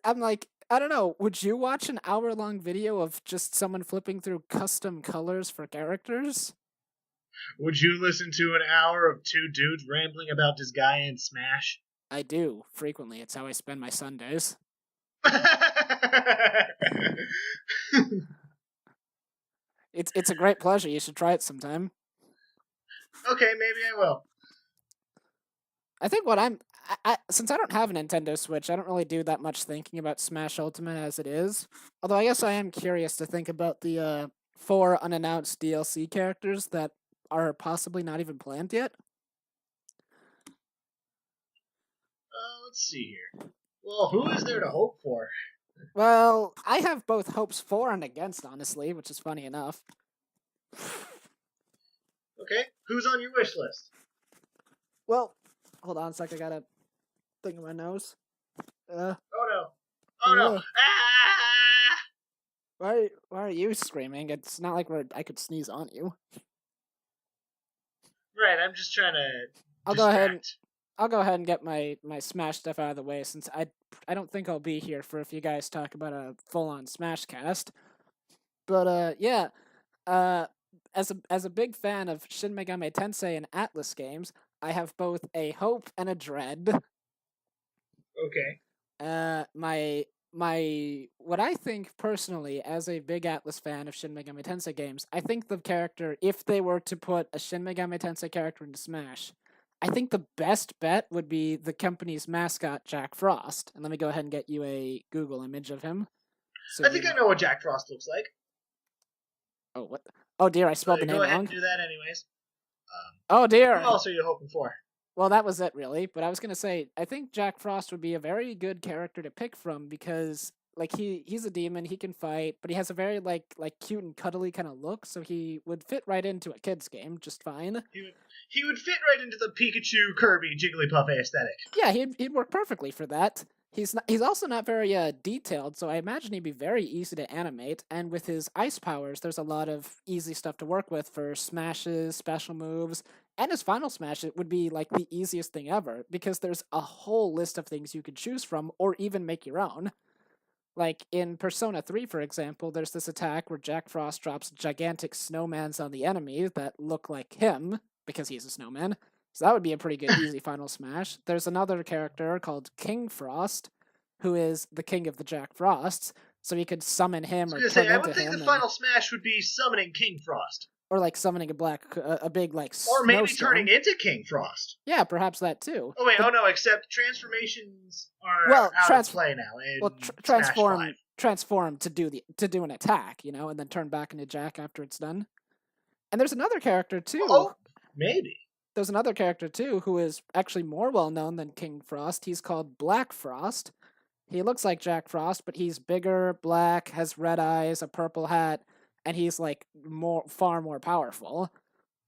I'm like, I don't know. Would you watch an hour-long video of just someone flipping through custom colors for characters? Would you listen to an hour of two dudes rambling about Disgaea and Smash? I do frequently. It's how I spend my Sundays. It's a great pleasure. You should try it sometime. Okay, maybe I will. I think what since I don't have a Nintendo Switch, I don't really do that much thinking about Smash Ultimate as it is. Although I guess I am curious to think about the 4 unannounced DLC characters that are possibly not even planned yet. Let's see here. Well, who is there to hope for? Well, I have both hopes for and against, honestly, which is funny enough. Okay, who's on your wish list? Well, hold on a sec. I got a thing in my nose. Oh no! Oh no! Ah! Why are you screaming? It's not like I could sneeze on you. Right, I'm just trying to. I'll go ahead and get my Smash stuff out of the way, since I don't think I'll be here for if you guys talk about a full-on Smash cast. But yeah, as a big fan of Shin Megami Tensei and Atlas games, I have both a hope and a dread. Okay. My what I think personally, as a big Atlas fan of Shin Megami Tensei games, I think the character, if they were to put a Shin Megami Tensei character into Smash, I think the best bet would be the company's mascot, Jack Frost. And let me go ahead and get you a Google image of him. So I think I know what Jack Frost looks like. Oh, what? Oh, dear, I spelled the name wrong. Go ahead and do that anyways. Oh, dear. Who else are you hoping for? Well, that was it, really. But I was going to say, I think Jack Frost would be a very good character to pick from because, like, he's a demon, he can fight, but he has a very, like cute and cuddly kind of look, so he would fit right into a kid's game just fine. He would fit right into the Pikachu, Kirby, Jigglypuff aesthetic. Yeah, he'd work perfectly for that. He's also not very detailed, so I imagine he'd be very easy to animate. And with his ice powers, there's a lot of easy stuff to work with for smashes, special moves, and his final smash. It would be like the easiest thing ever because there's a whole list of things you could choose from, or even make your own. Like in Persona 3, for example, there's this attack where Jack Frost drops gigantic snowmans on the enemy that look like him because he's a snowman. So that would be a pretty good, easy final smash. There's another character called King Frost, who is the king of the Jack Frosts. So you could summon him or turn into him. I would think the final smash would be summoning King Frost. Or like summoning a big like or maybe snowstorm. Turning into King Frost. Yeah, perhaps that too. Oh wait, no, except transformations are out of play now. Transform to do an attack, and then turn back into Jack after it's done. And there's another character too. Oh, maybe. There's another character too who is actually more well known than King Frost. He's called Black Frost. He looks like Jack Frost, but he's bigger, black, has red eyes, a purple hat, and he's like far more powerful.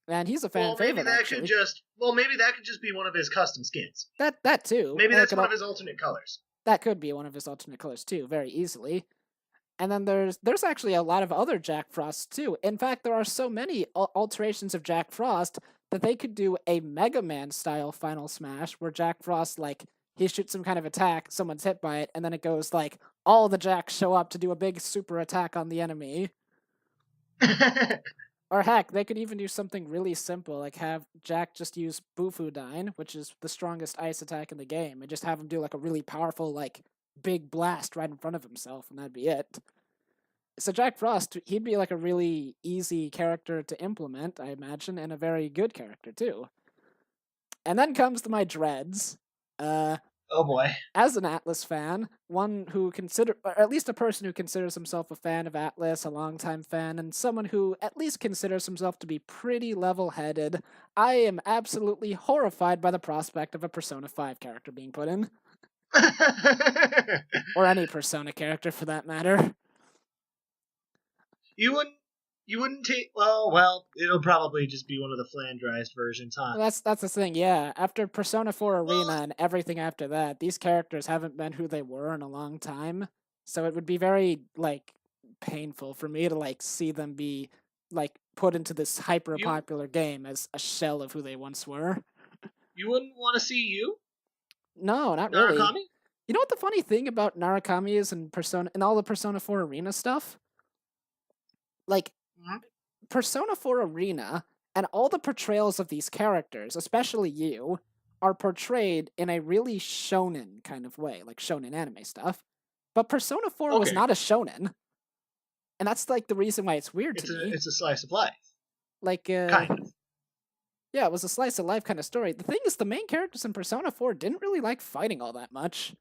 And he's a fan favorite. Maybe that could just be one of his custom skins. That too. Maybe that's one of his alternate colors. That could be one of his alternate colors too, very easily. And then there's actually a lot of other Jack Frosts too. In fact, there are so many alterations of Jack Frost that they could do a Mega Man style final smash where Jack Frost, like, he shoots some kind of attack, someone's hit by it, and then it goes like all the Jacks show up to do a big super attack on the enemy. Or heck, they could even do something really simple, like have Jack just use Bufudyne, which is the strongest ice attack in the game, and just have him do like a really powerful, like, big blast right in front of himself, and that'd be it. So Jack Frost, he'd be like a really easy character to implement, I imagine, and a very good character too. And then comes to my dreads. Oh boy. As an Atlas fan, one who or at least a person who considers himself a fan of Atlas, a longtime fan, and someone who at least considers himself to be pretty level-headed, I am absolutely horrified by the prospect of a Persona 5 character being put in. Or any Persona character, for that matter. You wouldn't You wouldn't take. Well, it'll probably just be one of the flanderized versions, huh? Well, that's the thing, yeah. After Persona 4 Well, Arena and everything after that, these characters haven't been who they were in a long time. So it would be very like painful for me to like see them be like put into this hyper you popular game as a shell of who they once were. you wouldn't want to see you, No, not really. Narakami? You know what the funny thing about Narakami is in Persona and all the Persona 4 Arena stuff? Like Hmm. Persona 4 Arena and all the portrayals of these characters, especially you, are portrayed in a really shonen kind of way, like shonen anime stuff. But Persona 4 was Okay, not a shonen, and that's like the reason why it's weird to it's a me. it's a slice of life, Like, kind of. yeah, it was a slice of life kind of story. The thing is, the main characters in Persona 4 didn't really like fighting all that much.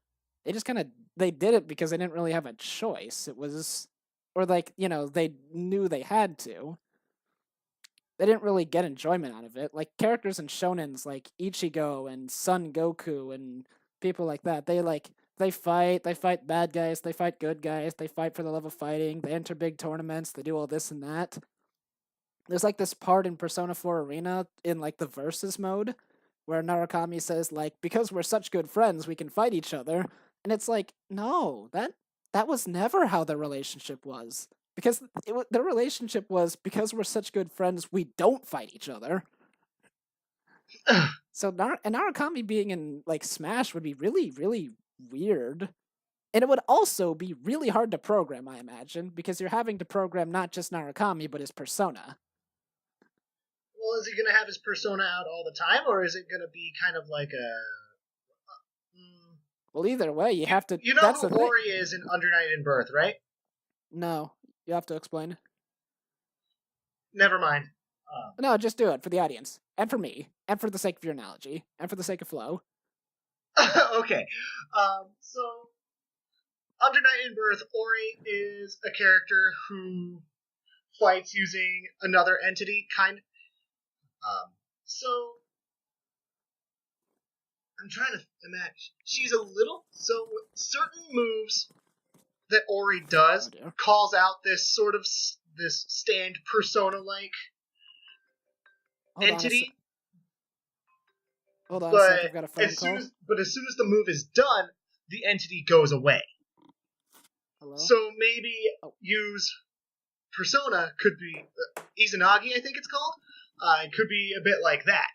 They just kind of they did it because they didn't really have a choice. It was, or like they knew they had to. They didn't really get enjoyment out of it. Like characters in shonens like Ichigo and Son Goku and people like that, they fight bad guys, they fight good guys, they fight for the love of fighting, they enter big tournaments, they do all this and that. There's like this part in Persona 4 Arena in like the versus mode where Narakami says like because we're such good friends, we can fight each other. And it's like, no, that was never how their relationship was. Because their relationship was because we're such good friends, we don't fight each other. So and Narakami being in like Smash would be really, really weird. And it would also be really hard to program, I imagine, because you're having to program not just Narakami, but his persona. Well, is he gonna have his persona out all the time, or is it gonna be kind of like a? Mm, Well, either way, you you have to. you know That's who the thing. Ori is in Under Night in Birth, right? No, you have to explain. Never mind. No, just do it for the audience and for me and for the sake of your analogy and for the sake of flow. Okay. So Under Night in Birth, Ori is a character who fights using another entity, kind. So I'm trying to imagine. She's a little so certain moves that Ori Oh does dear. calls out this sort of this stand persona like Hold on a sec. entity, Hold on a sec. but I've got a phone call. as soon as the move is done, the entity goes away. Hello. So maybe Oh. use persona could be Izanagi, I think it's called. It could be a bit like that.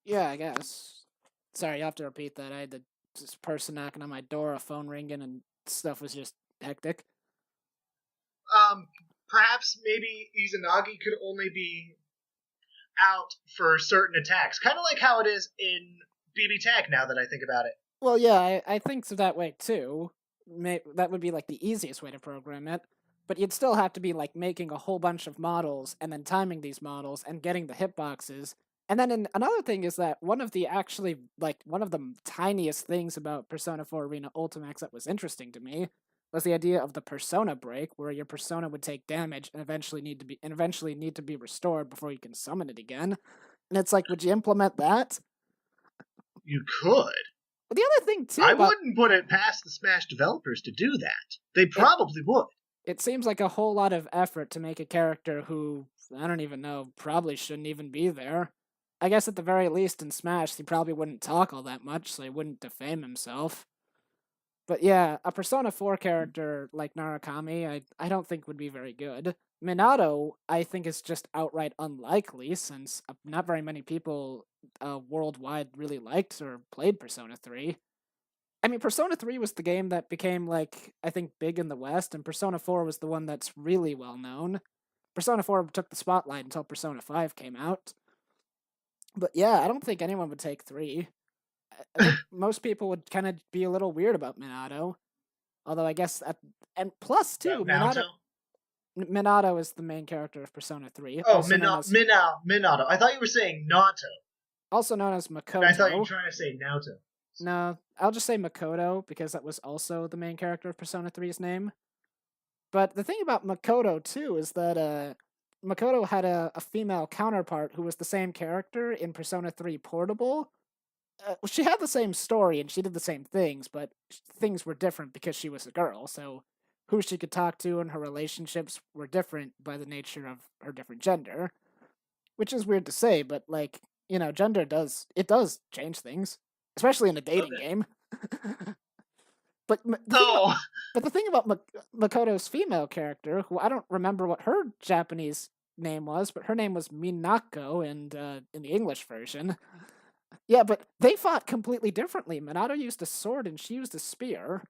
Yeah, I guess. Sorry, you have to repeat that. I had this person knocking on my door, a phone ringing, and stuff was just hectic. Perhaps maybe Izanagi could only be out for certain attacks, kind of like how it is in BB Tag. Now that I think about it. Well, yeah, I think so that way too. That would be like the easiest way to program it. But you'd still have to be like making a whole bunch of models and then timing these models and getting the hitboxes. And then another thing is that one of the tiniest things about Persona 4 Arena Ultimax that was interesting to me was the idea of the persona break, where your persona would take damage and eventually need to be restored before you can summon it again. And it's like, would you implement that? You could. But the other thing too, I wouldn't put it past the Smash developers to do that. They probably would. It seems like a whole lot of effort to make a character who, I don't even know, probably shouldn't even be there. I guess at the very least in Smash, he probably wouldn't talk all that much, so he wouldn't defame himself. But yeah, a Persona 4 character like Narakami, I don't think would be very good. Minato, I think, is just outright unlikely, since not very many people worldwide really liked or played Persona 3. I mean, Persona 3 was the game that became, like, I think big in the West, and Persona 4 was the one that's really well known. Persona 4 took the spotlight until Persona 5 came out. But yeah, I don't think anyone would take 3. I think most people would kind of be a little weird about Minato. Although I guess, and plus, too, Naoto? Minato is the main character of Persona 3, Oh, Minato. I thought you were saying Nato. also known as And I thought you were Makoto. trying to say Naoto. No, I'll just say Makoto because that was also the main character of Persona 3's name. But the thing about Makoto, too, is that Makoto had a female counterpart who was the same character in Persona 3 Portable. She had the same story and she did the same things, but things were different because she was a girl, so who she could talk to and her relationships were different by the nature of her different gender, which is weird to say, but like, gender does change things, especially in a dating Okay. game. But the thing about Oh, Makoto's female character, who I don't remember what her Japanese name was, but her name was Minako in the English version. Yeah, but they fought completely differently. Minato used a sword and she used a spear.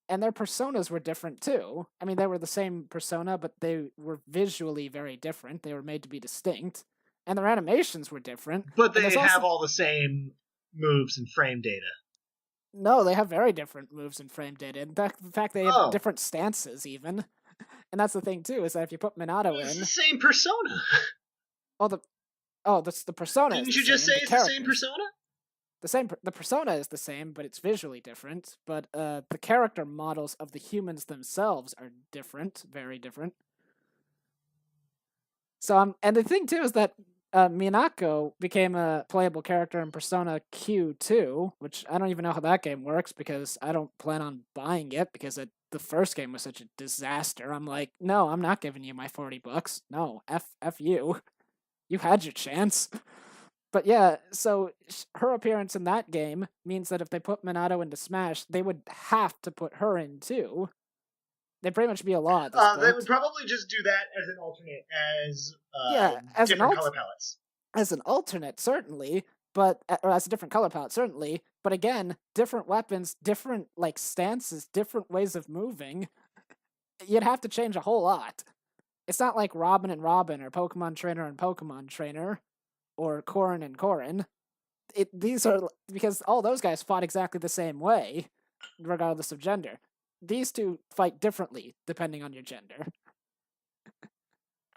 And their personas were different too. I mean, they were the same persona, but they were visually very different. They were made to be distinct. And their animations were different. but And they there's have also. all the same moves and frame data. No, they have very different moves and frame data. In fact, they have Oh, different stances, even. And that's the thing, too, is that if you put Minato it's the in. same persona. Oh, the persona is Didn't the you just same. say The it's the same characters. persona? The persona is the same, but it's visually different. But the character models of the humans themselves are different, very different. So and the thing too is that Minako became a playable character in Persona Q2, which I don't even know how that game works because I don't plan on buying it because the first game was such a disaster. I'm like, no, I'm not giving you my $40. No, f you. You had your chance. But yeah, so her appearance in that game means that if they put Minato into Smash, they would have to put her in too. They'd pretty much be a law at this They would point. probably just do that as an alternate, as Yeah, as an different color palettes. as an alternate, certainly, but or as a different color palette, certainly. But again, different weapons, different like stances, different ways of moving. You'd have to change a whole lot. It's not like Robin and Robin, or Pokemon Trainer and Pokemon Trainer, or Corrin and Corrin. These are because all those guys fought exactly the same way, regardless of gender. These two fight differently depending on your gender.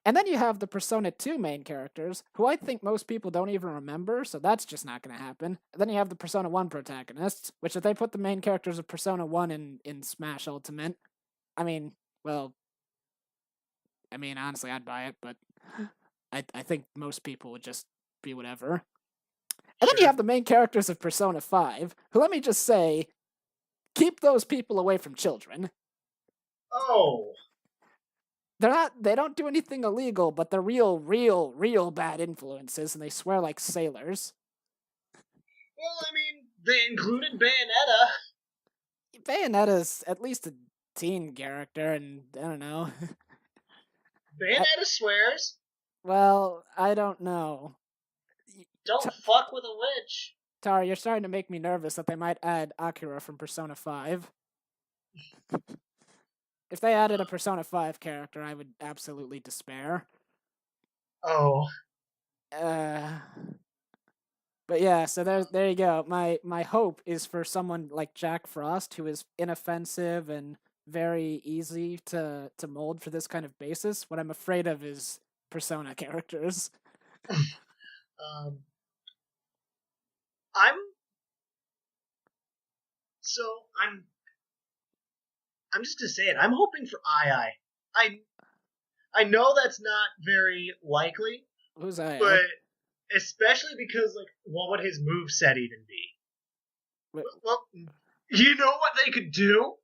And then you have the Persona 2 main characters, who I think most people don't even remember, so that's just not going to happen. And then you have the Persona 1 protagonists, which if they put the main characters of Persona 1 in Smash Ultimate, I mean, well, honestly, I'd buy it, but I think most people would just be whatever. And then you Sure. have the main characters of Persona 5, who, let me just say, keep those people away from children. Oh. They don't do anything illegal, but they're real bad influences, and they swear like sailors. Well, I mean, they included Bayonetta. Bayonetta's at least a teen character, and I don't know. Bayonetta swears. Well, I don't know. Don't fuck with a witch. Tara, you're starting to make me nervous that they might add Akira from Persona 5. If they added a Persona 5 character, I would absolutely despair. Oh. But yeah, so there you go. My hope is for someone like Jack Frost, who is inoffensive and very easy to mold for this kind of basis. What I'm afraid of is Persona characters. um, I'm so I'm just to say it. I'm hoping for II. I know that's not very likely, Who's I? but especially because like, what would his move set even be? Wait, Well, you know what they could do?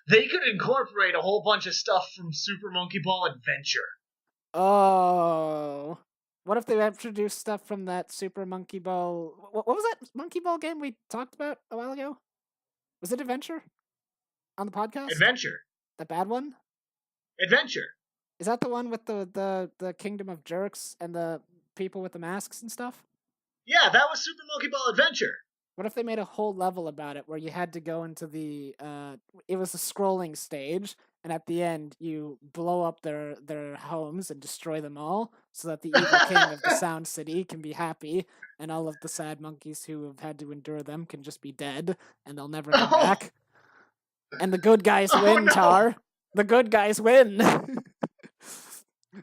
They could incorporate a whole bunch of stuff from Super Monkey Ball Adventure. oh, what if they introduced stuff from that Super Monkey Ball? What was that Monkey Ball game we talked about a while ago? Was it Adventure on the podcast? Adventure. The bad one? Adventure. Is that the one with the Kingdom of Jerks and the people with the masks and stuff? Yeah, that was Super Monkey Ball Adventure. What if they made a whole level about it where you had to go into the it was a scrolling stage, and at the end you blow up their homes and destroy them all so that the evil king of the Sound City can be happy, and all of the sad monkeys who have had to endure them can just be dead and they'll never come Oh, back. And the good guys oh win, no. Tar. The good guys win.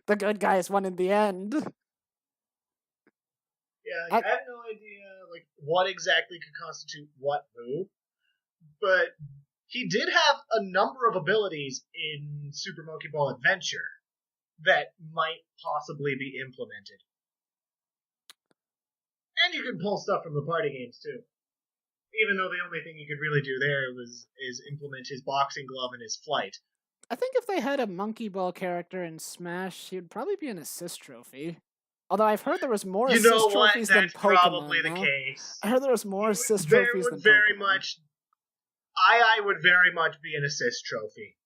The good guys won in the end. Yeah, like, I have no idea like what exactly could constitute what move, but he did have a number of abilities in Super Monkey Ball Adventure that might possibly be implemented. And you can pull stuff from the party games too. Even though the only thing he could really do there is implement his boxing glove and his flight. I think if they had a Monkey Ball character in Smash, he would probably be an assist trophy. Although I've heard there was more You know assist what? trophies than That's probably Pokemon the now. case. I heard there was more assist There trophies would than very Pokemon. much. I would very much be an assist trophy.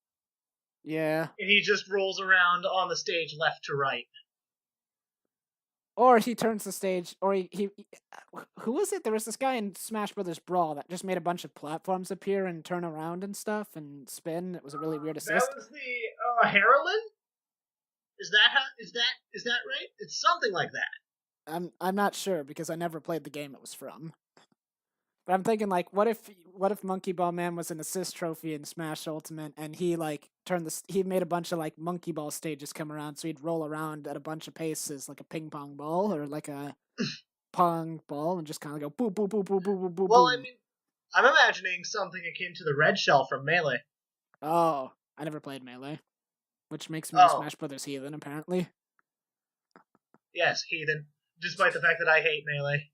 Yeah. And he just rolls around on the stage left to right. Or he turns the stage, or he who was it? There was this guy in Smash Brothers Brawl that just made a bunch of platforms appear and turn around and stuff and spin. It was a really weird assist. That was the Harolyn? Is that right? It's something like that. I'm not sure because I never played the game it was from. But I'm thinking like, what if Monkey Ball Man was an assist trophy in Smash Ultimate, and he like he made a bunch of like Monkey Ball stages come around, so he'd roll around at a bunch of paces like a ping pong ball or like a pong ball, and just kind of go boom, boom, boom, boom, boom, boom, boom. Well, I mean, I'm imagining something akin to the red shell from Melee. Oh, I never played Melee, which makes me a Smash Brothers heathen apparently. Yes, heathen. Despite the fact that I hate Melee.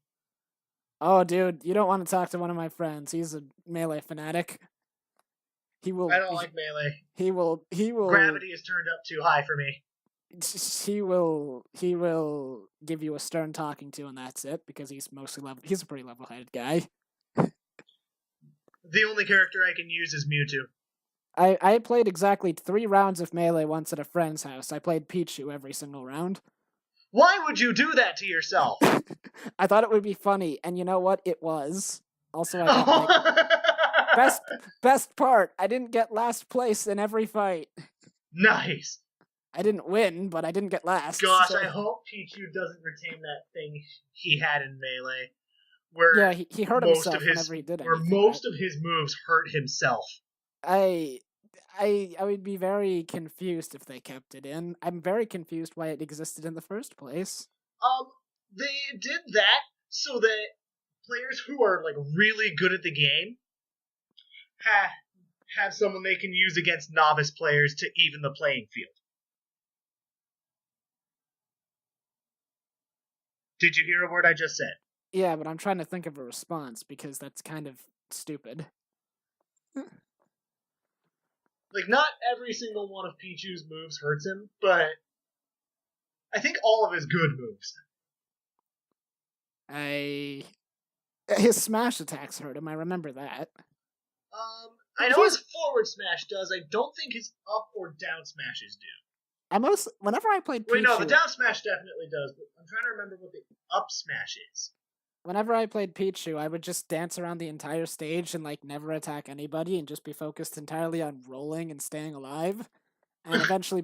Oh, dude, you don't want to talk to one of my friends. He's a Melee fanatic. He will. I don't like Melee. He will. Gravity is turned up too high for me. He will give you a stern talking to, and that's it, because he's a pretty level-headed guy. The only character I can use is Mewtwo. I played exactly 3 rounds of Melee once at a friend's house. I played Pichu every single round. Why would you do that to yourself? I thought it would be funny, and you know what? It was. Also, I got best part. I didn't get last place in every fight. Nice. I didn't win, but I didn't get last. Gosh, so. I hope Pichu doesn't retain that thing he had in Melee. Where he hurt himself whenever he did anything. Where most of his moves hurt himself. I would be very confused if they kept it in. I'm very confused why it existed in the first place. They did that so that players who are like really good at the game have someone they can use against novice players to even the playing field. Did you hear a word I just said? Yeah, but I'm trying to think of a response because that's kind of stupid. Like, not every single one of Pichu's moves hurts him, but I think all of his good moves. His smash attacks hurt him, I remember that. I know his forward smash does. I don't think his up or down smashes do. Whenever I played Pichu... Wait, no, the down smash definitely does, but I'm trying to remember what the up smash is. Whenever I played Pichu, I would just dance around the entire stage and like never attack anybody and just be focused entirely on rolling and staying alive. And eventually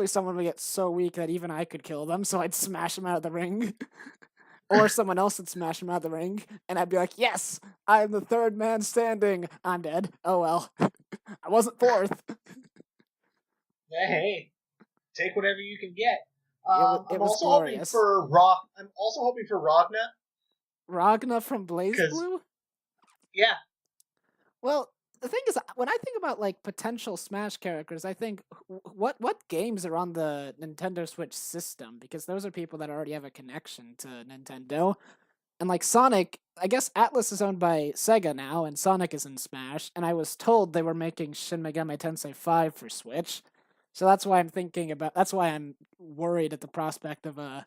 someone would get so weak that even I could kill them, so I'd smash them out of the ring. Or someone else would smash them out of the ring, and I'd be like, yes, I'm the third man standing. I'm dead. Oh well. I wasn't fourth. Hey, take whatever you can get. I'm also hoping for Ragna. Ragna from BlazBlue? Yeah. Well, the thing is, when I think about like potential Smash characters, I think what games are on the Nintendo Switch system, because those are people that already have a connection to Nintendo. And like Sonic, I guess Atlas is owned by Sega now, and Sonic is in Smash. And I was told they were making Shin Megami Tensei 5 for Switch. So that's why I'm worried at the prospect of a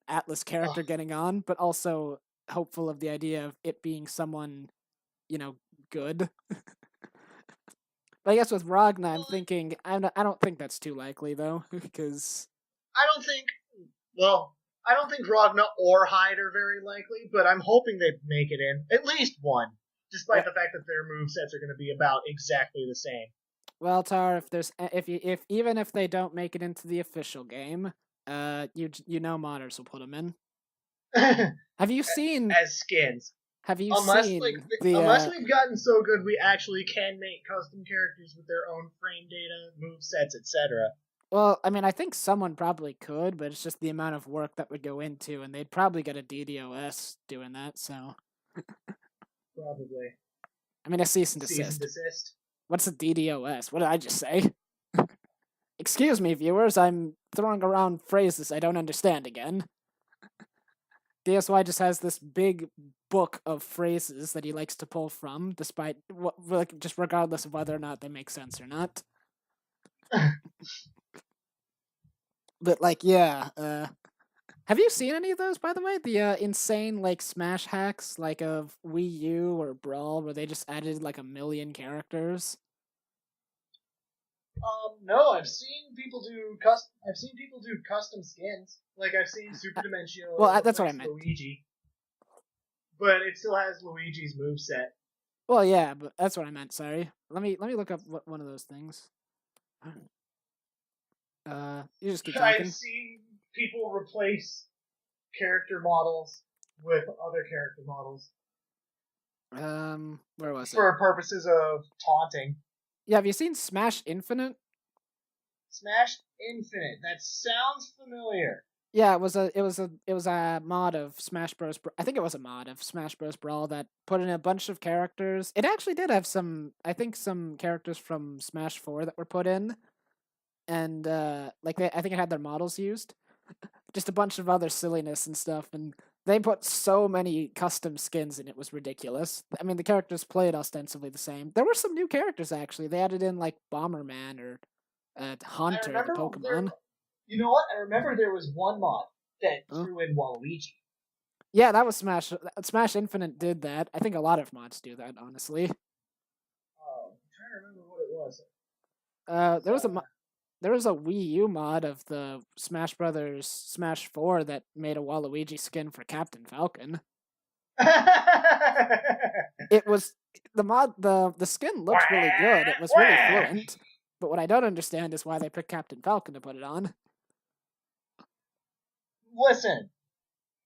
Atlas character getting on, but also hopeful of the idea of it being someone, good. But I guess with Ragna, I'm thinking I don't think that's too likely though, because I don't think Ragna or Hyde are very likely, but I'm hoping they make it in at least one, despite the fact that their movesets are going to be about exactly the same. Well, Tar, if even if they don't make it into the official game, modders will put them in. Have you seen as skins? Have you unless seen unless we've gotten so good we actually can make custom characters with their own frame data, movesets, etc. Well, I mean, I think someone probably could, but it's just the amount of work that would go into, and they'd probably get a DDoS doing that. So probably. I mean, a cease and desist. What's a DDoS? What did I just say? Excuse me, viewers. I'm throwing around phrases I don't understand again. DSY just has this big book of phrases that he likes to pull from, despite like just regardless of whether or not they make sense or not. But like, yeah, have you seen any of those, by the way? The insane like Smash hacks, like of Wii U or Brawl, where they just added like 1,000,000 characters. No, I've seen people do custom skins. Like I've seen Super Dimension Well, that's what I replace meant. Luigi, but it still has Luigi's moveset. Well, yeah, but that's what I meant. Sorry. Let me look up one of those things. You just keep I've talking. seen people replace character models with other character models Where was it? for purposes of taunting. Yeah, have you seen Smash Infinite? Smash Infinite. That sounds familiar. Yeah, it was a mod of Smash Bros. I think it was a mod of Smash Bros. Brawl that put in a bunch of characters. It actually did have I think some characters from Smash 4 that were put in, and I think it had their models used. Just a bunch of other silliness and stuff, and they put so many custom skins in, it was ridiculous. I mean, the characters played ostensibly the same. There were some new characters actually. They added in like Bomberman or Haunter, the Pokemon. You know what? I remember there was one mod that threw in Waluigi. Yeah, that was Smash. Smash Infinite did that. I think a lot of mods do that, honestly. Oh, I'm trying to remember what it was. There was a Wii U mod of the Smash Brothers Smash 4 that made a Waluigi skin for Captain Falcon. It was the skin looked really good. It was really fluent. But what I don't understand is why they picked Captain Falcon to put it on. Listen,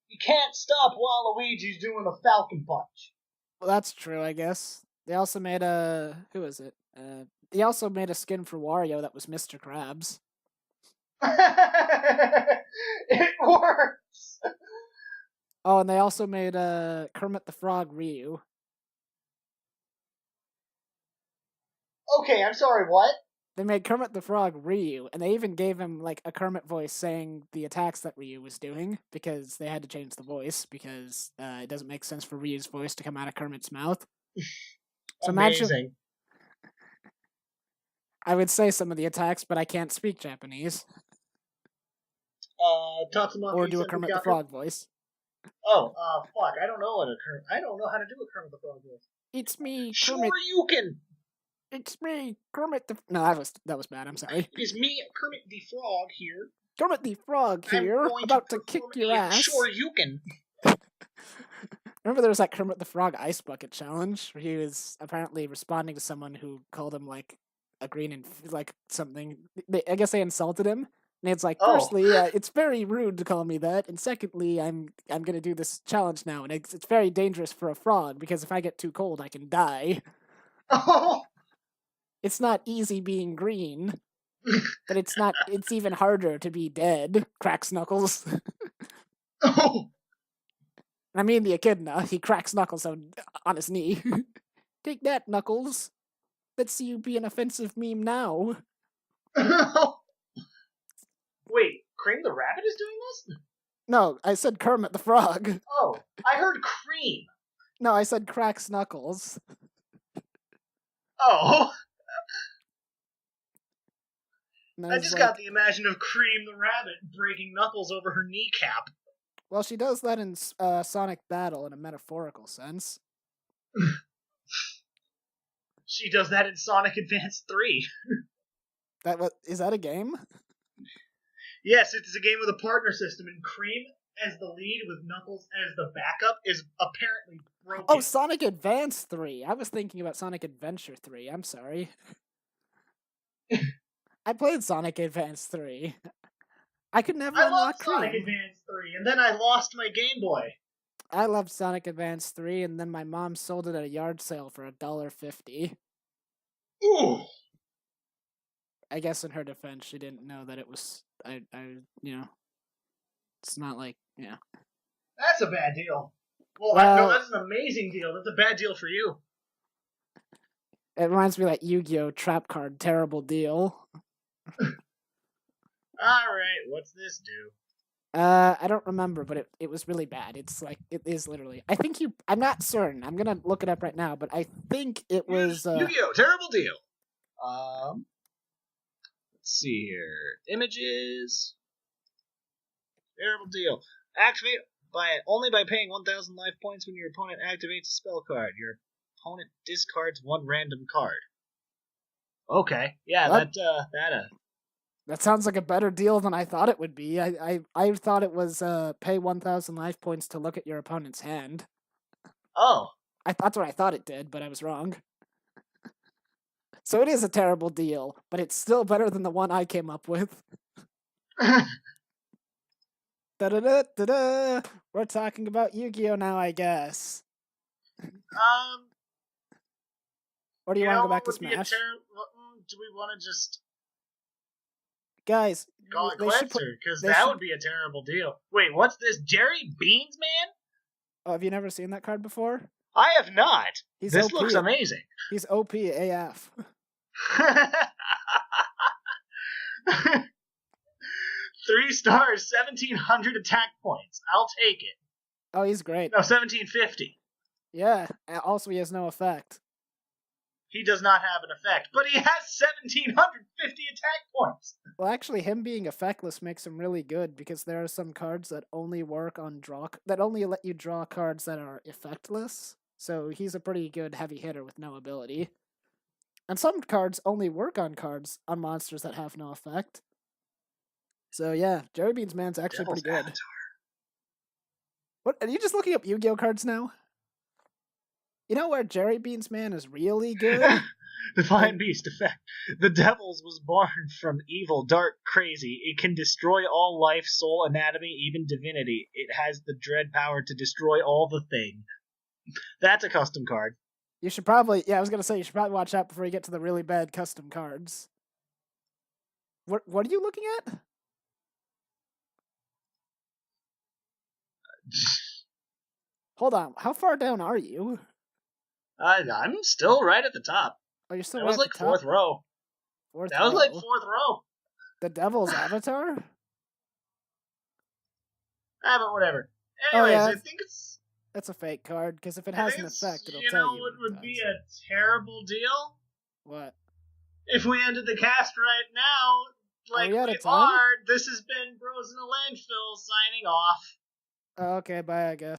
you can't stop Waluigi's doing a Falcon Punch. Well, that's true, I guess. They also made who is it? They also made a skin for Wario that was Mr. Krabs. It works. Oh, and they also made Kermit the Frog Ryu. Okay, I'm sorry, what? They made Kermit the Frog Ryu, and they even gave him like a Kermit voice saying the attacks that Ryu was doing, because they had to change the voice because it doesn't make sense for Ryu's voice to come out of Kermit's mouth. So amazing. I would say some of the attacks, but I can't speak Japanese. Tatsumaki or do a Kermit the Frog voice. Oh, fuck! I don't know how to do a Kermit the Frog voice. It's me, Sure Kermit. you can. It's me, Kermit the. No, that was bad. I'm sorry. It is me, Kermit the Frog here. Kermit the Frog here, about to kick your ass. Sure you can. Remember there was that Kermit the Frog ice bucket challenge where he was apparently responding to someone who called him like a green and like something. I guess they insulted him, and it's like, firstly, it's very rude to call me that, and secondly, I'm gonna do this challenge now, and it's very dangerous for a frog because if I get too cold, I can die. Oh. It's not easy being green, but it's even harder to be dead, cracks Knuckles. Oh. I mean the echidna, he cracks Knuckles on his knee. Take that, Knuckles. Let's see you be an offensive meme now. Wait, Cream the Rabbit is doing this? No, I said Kermit the Frog. Oh, I heard Cream. No, I said cracks Knuckles. Oh. I just got the imagine of Cream the Rabbit breaking Knuckles over her kneecap. Well, she does that in Sonic Battle in a metaphorical sense. She does that in Sonic Advance 3. Is that a game? Yes, it's a game with a partner system, and Cream as the lead with Knuckles as the backup is apparently broken. Oh, Sonic Advance 3. I was thinking about Sonic Adventure 3. I'm sorry. I played Sonic Advance 3. I could never unlock Cream. Sonic Advance 3, and then I lost my Game Boy. I loved Sonic Advance 3, and then my mom sold it at a yard sale for $1.50. Ooh. I guess in her defense, she didn't know that it was. It's not like, That's a bad deal. Well, no, that's an amazing deal. That's a bad deal for you. It reminds me of that Yu-Gi-Oh! Trap card terrible deal. Alright, what's this do? I don't remember, but it was really bad. It's like it is literally. I think you. I'm not certain. I'm gonna look it up right now, but I think it was. Yu-Gi-Oh! Terrible deal. Let's see here. Images. Terrible deal. Activate only by paying 1,000 life points when your opponent activates a spell card. Your opponent discards one random card. Okay, yeah, What? that That sounds like a better deal than I thought it would be. I thought it was pay 1,000 life points to look at your opponent's hand. Oh. That's what I thought it did, but I was wrong. So it is a terrible deal, but it's still better than the one I came up with. Da-da-da-da-da. We're talking about Yu-Gi-Oh! Now, I guess. Or do you want to go back to Smash? Do we want to just Guys, call it they should quits, put. because that would be a terrible deal. Wait, what's this? Jerry Beans Man? Oh, have you never seen that card before? I have not. This OP. looks amazing. He's OP AF. 3 stars, 1,700 attack points. I'll take it. Oh, he's great. No, 1,750. Yeah. Also, he has no effect. He does not have an effect, but he has 1,750 attack points. Well, actually, him being effectless makes him really good because there are some cards that only work on that only let you draw cards that are effectless. So he's a pretty good heavy hitter with no ability. And some cards only work on monsters that have no effect. So yeah, Jerry Beans Man's actually Devil's pretty good. Avatar. What, are you just looking up Yu-Gi-Oh cards now? You know where Jerry Beans Man is really good? Divine Beast effect. The Devils was born from evil, dark, crazy. It can destroy all life, soul, anatomy, even divinity. It has the dread power to destroy all the thing. That's a custom card. You should probably, I was going to say, you should probably watch out before you get to the really bad custom cards. What are you looking at? Hold on, how far down are you? I'm still right at the top. Oh, you're still that right was like at the top? fourth row. That was like fourth row. The Devil's Avatar? But whatever. Anyways, yeah. I think that's a fake card, because if it has an effect, it'll tell you. You know what would be a terrible deal? What? If we ended the cast right now, like we are, this has been Bros in the Landfill signing off. Okay, bye, I guess.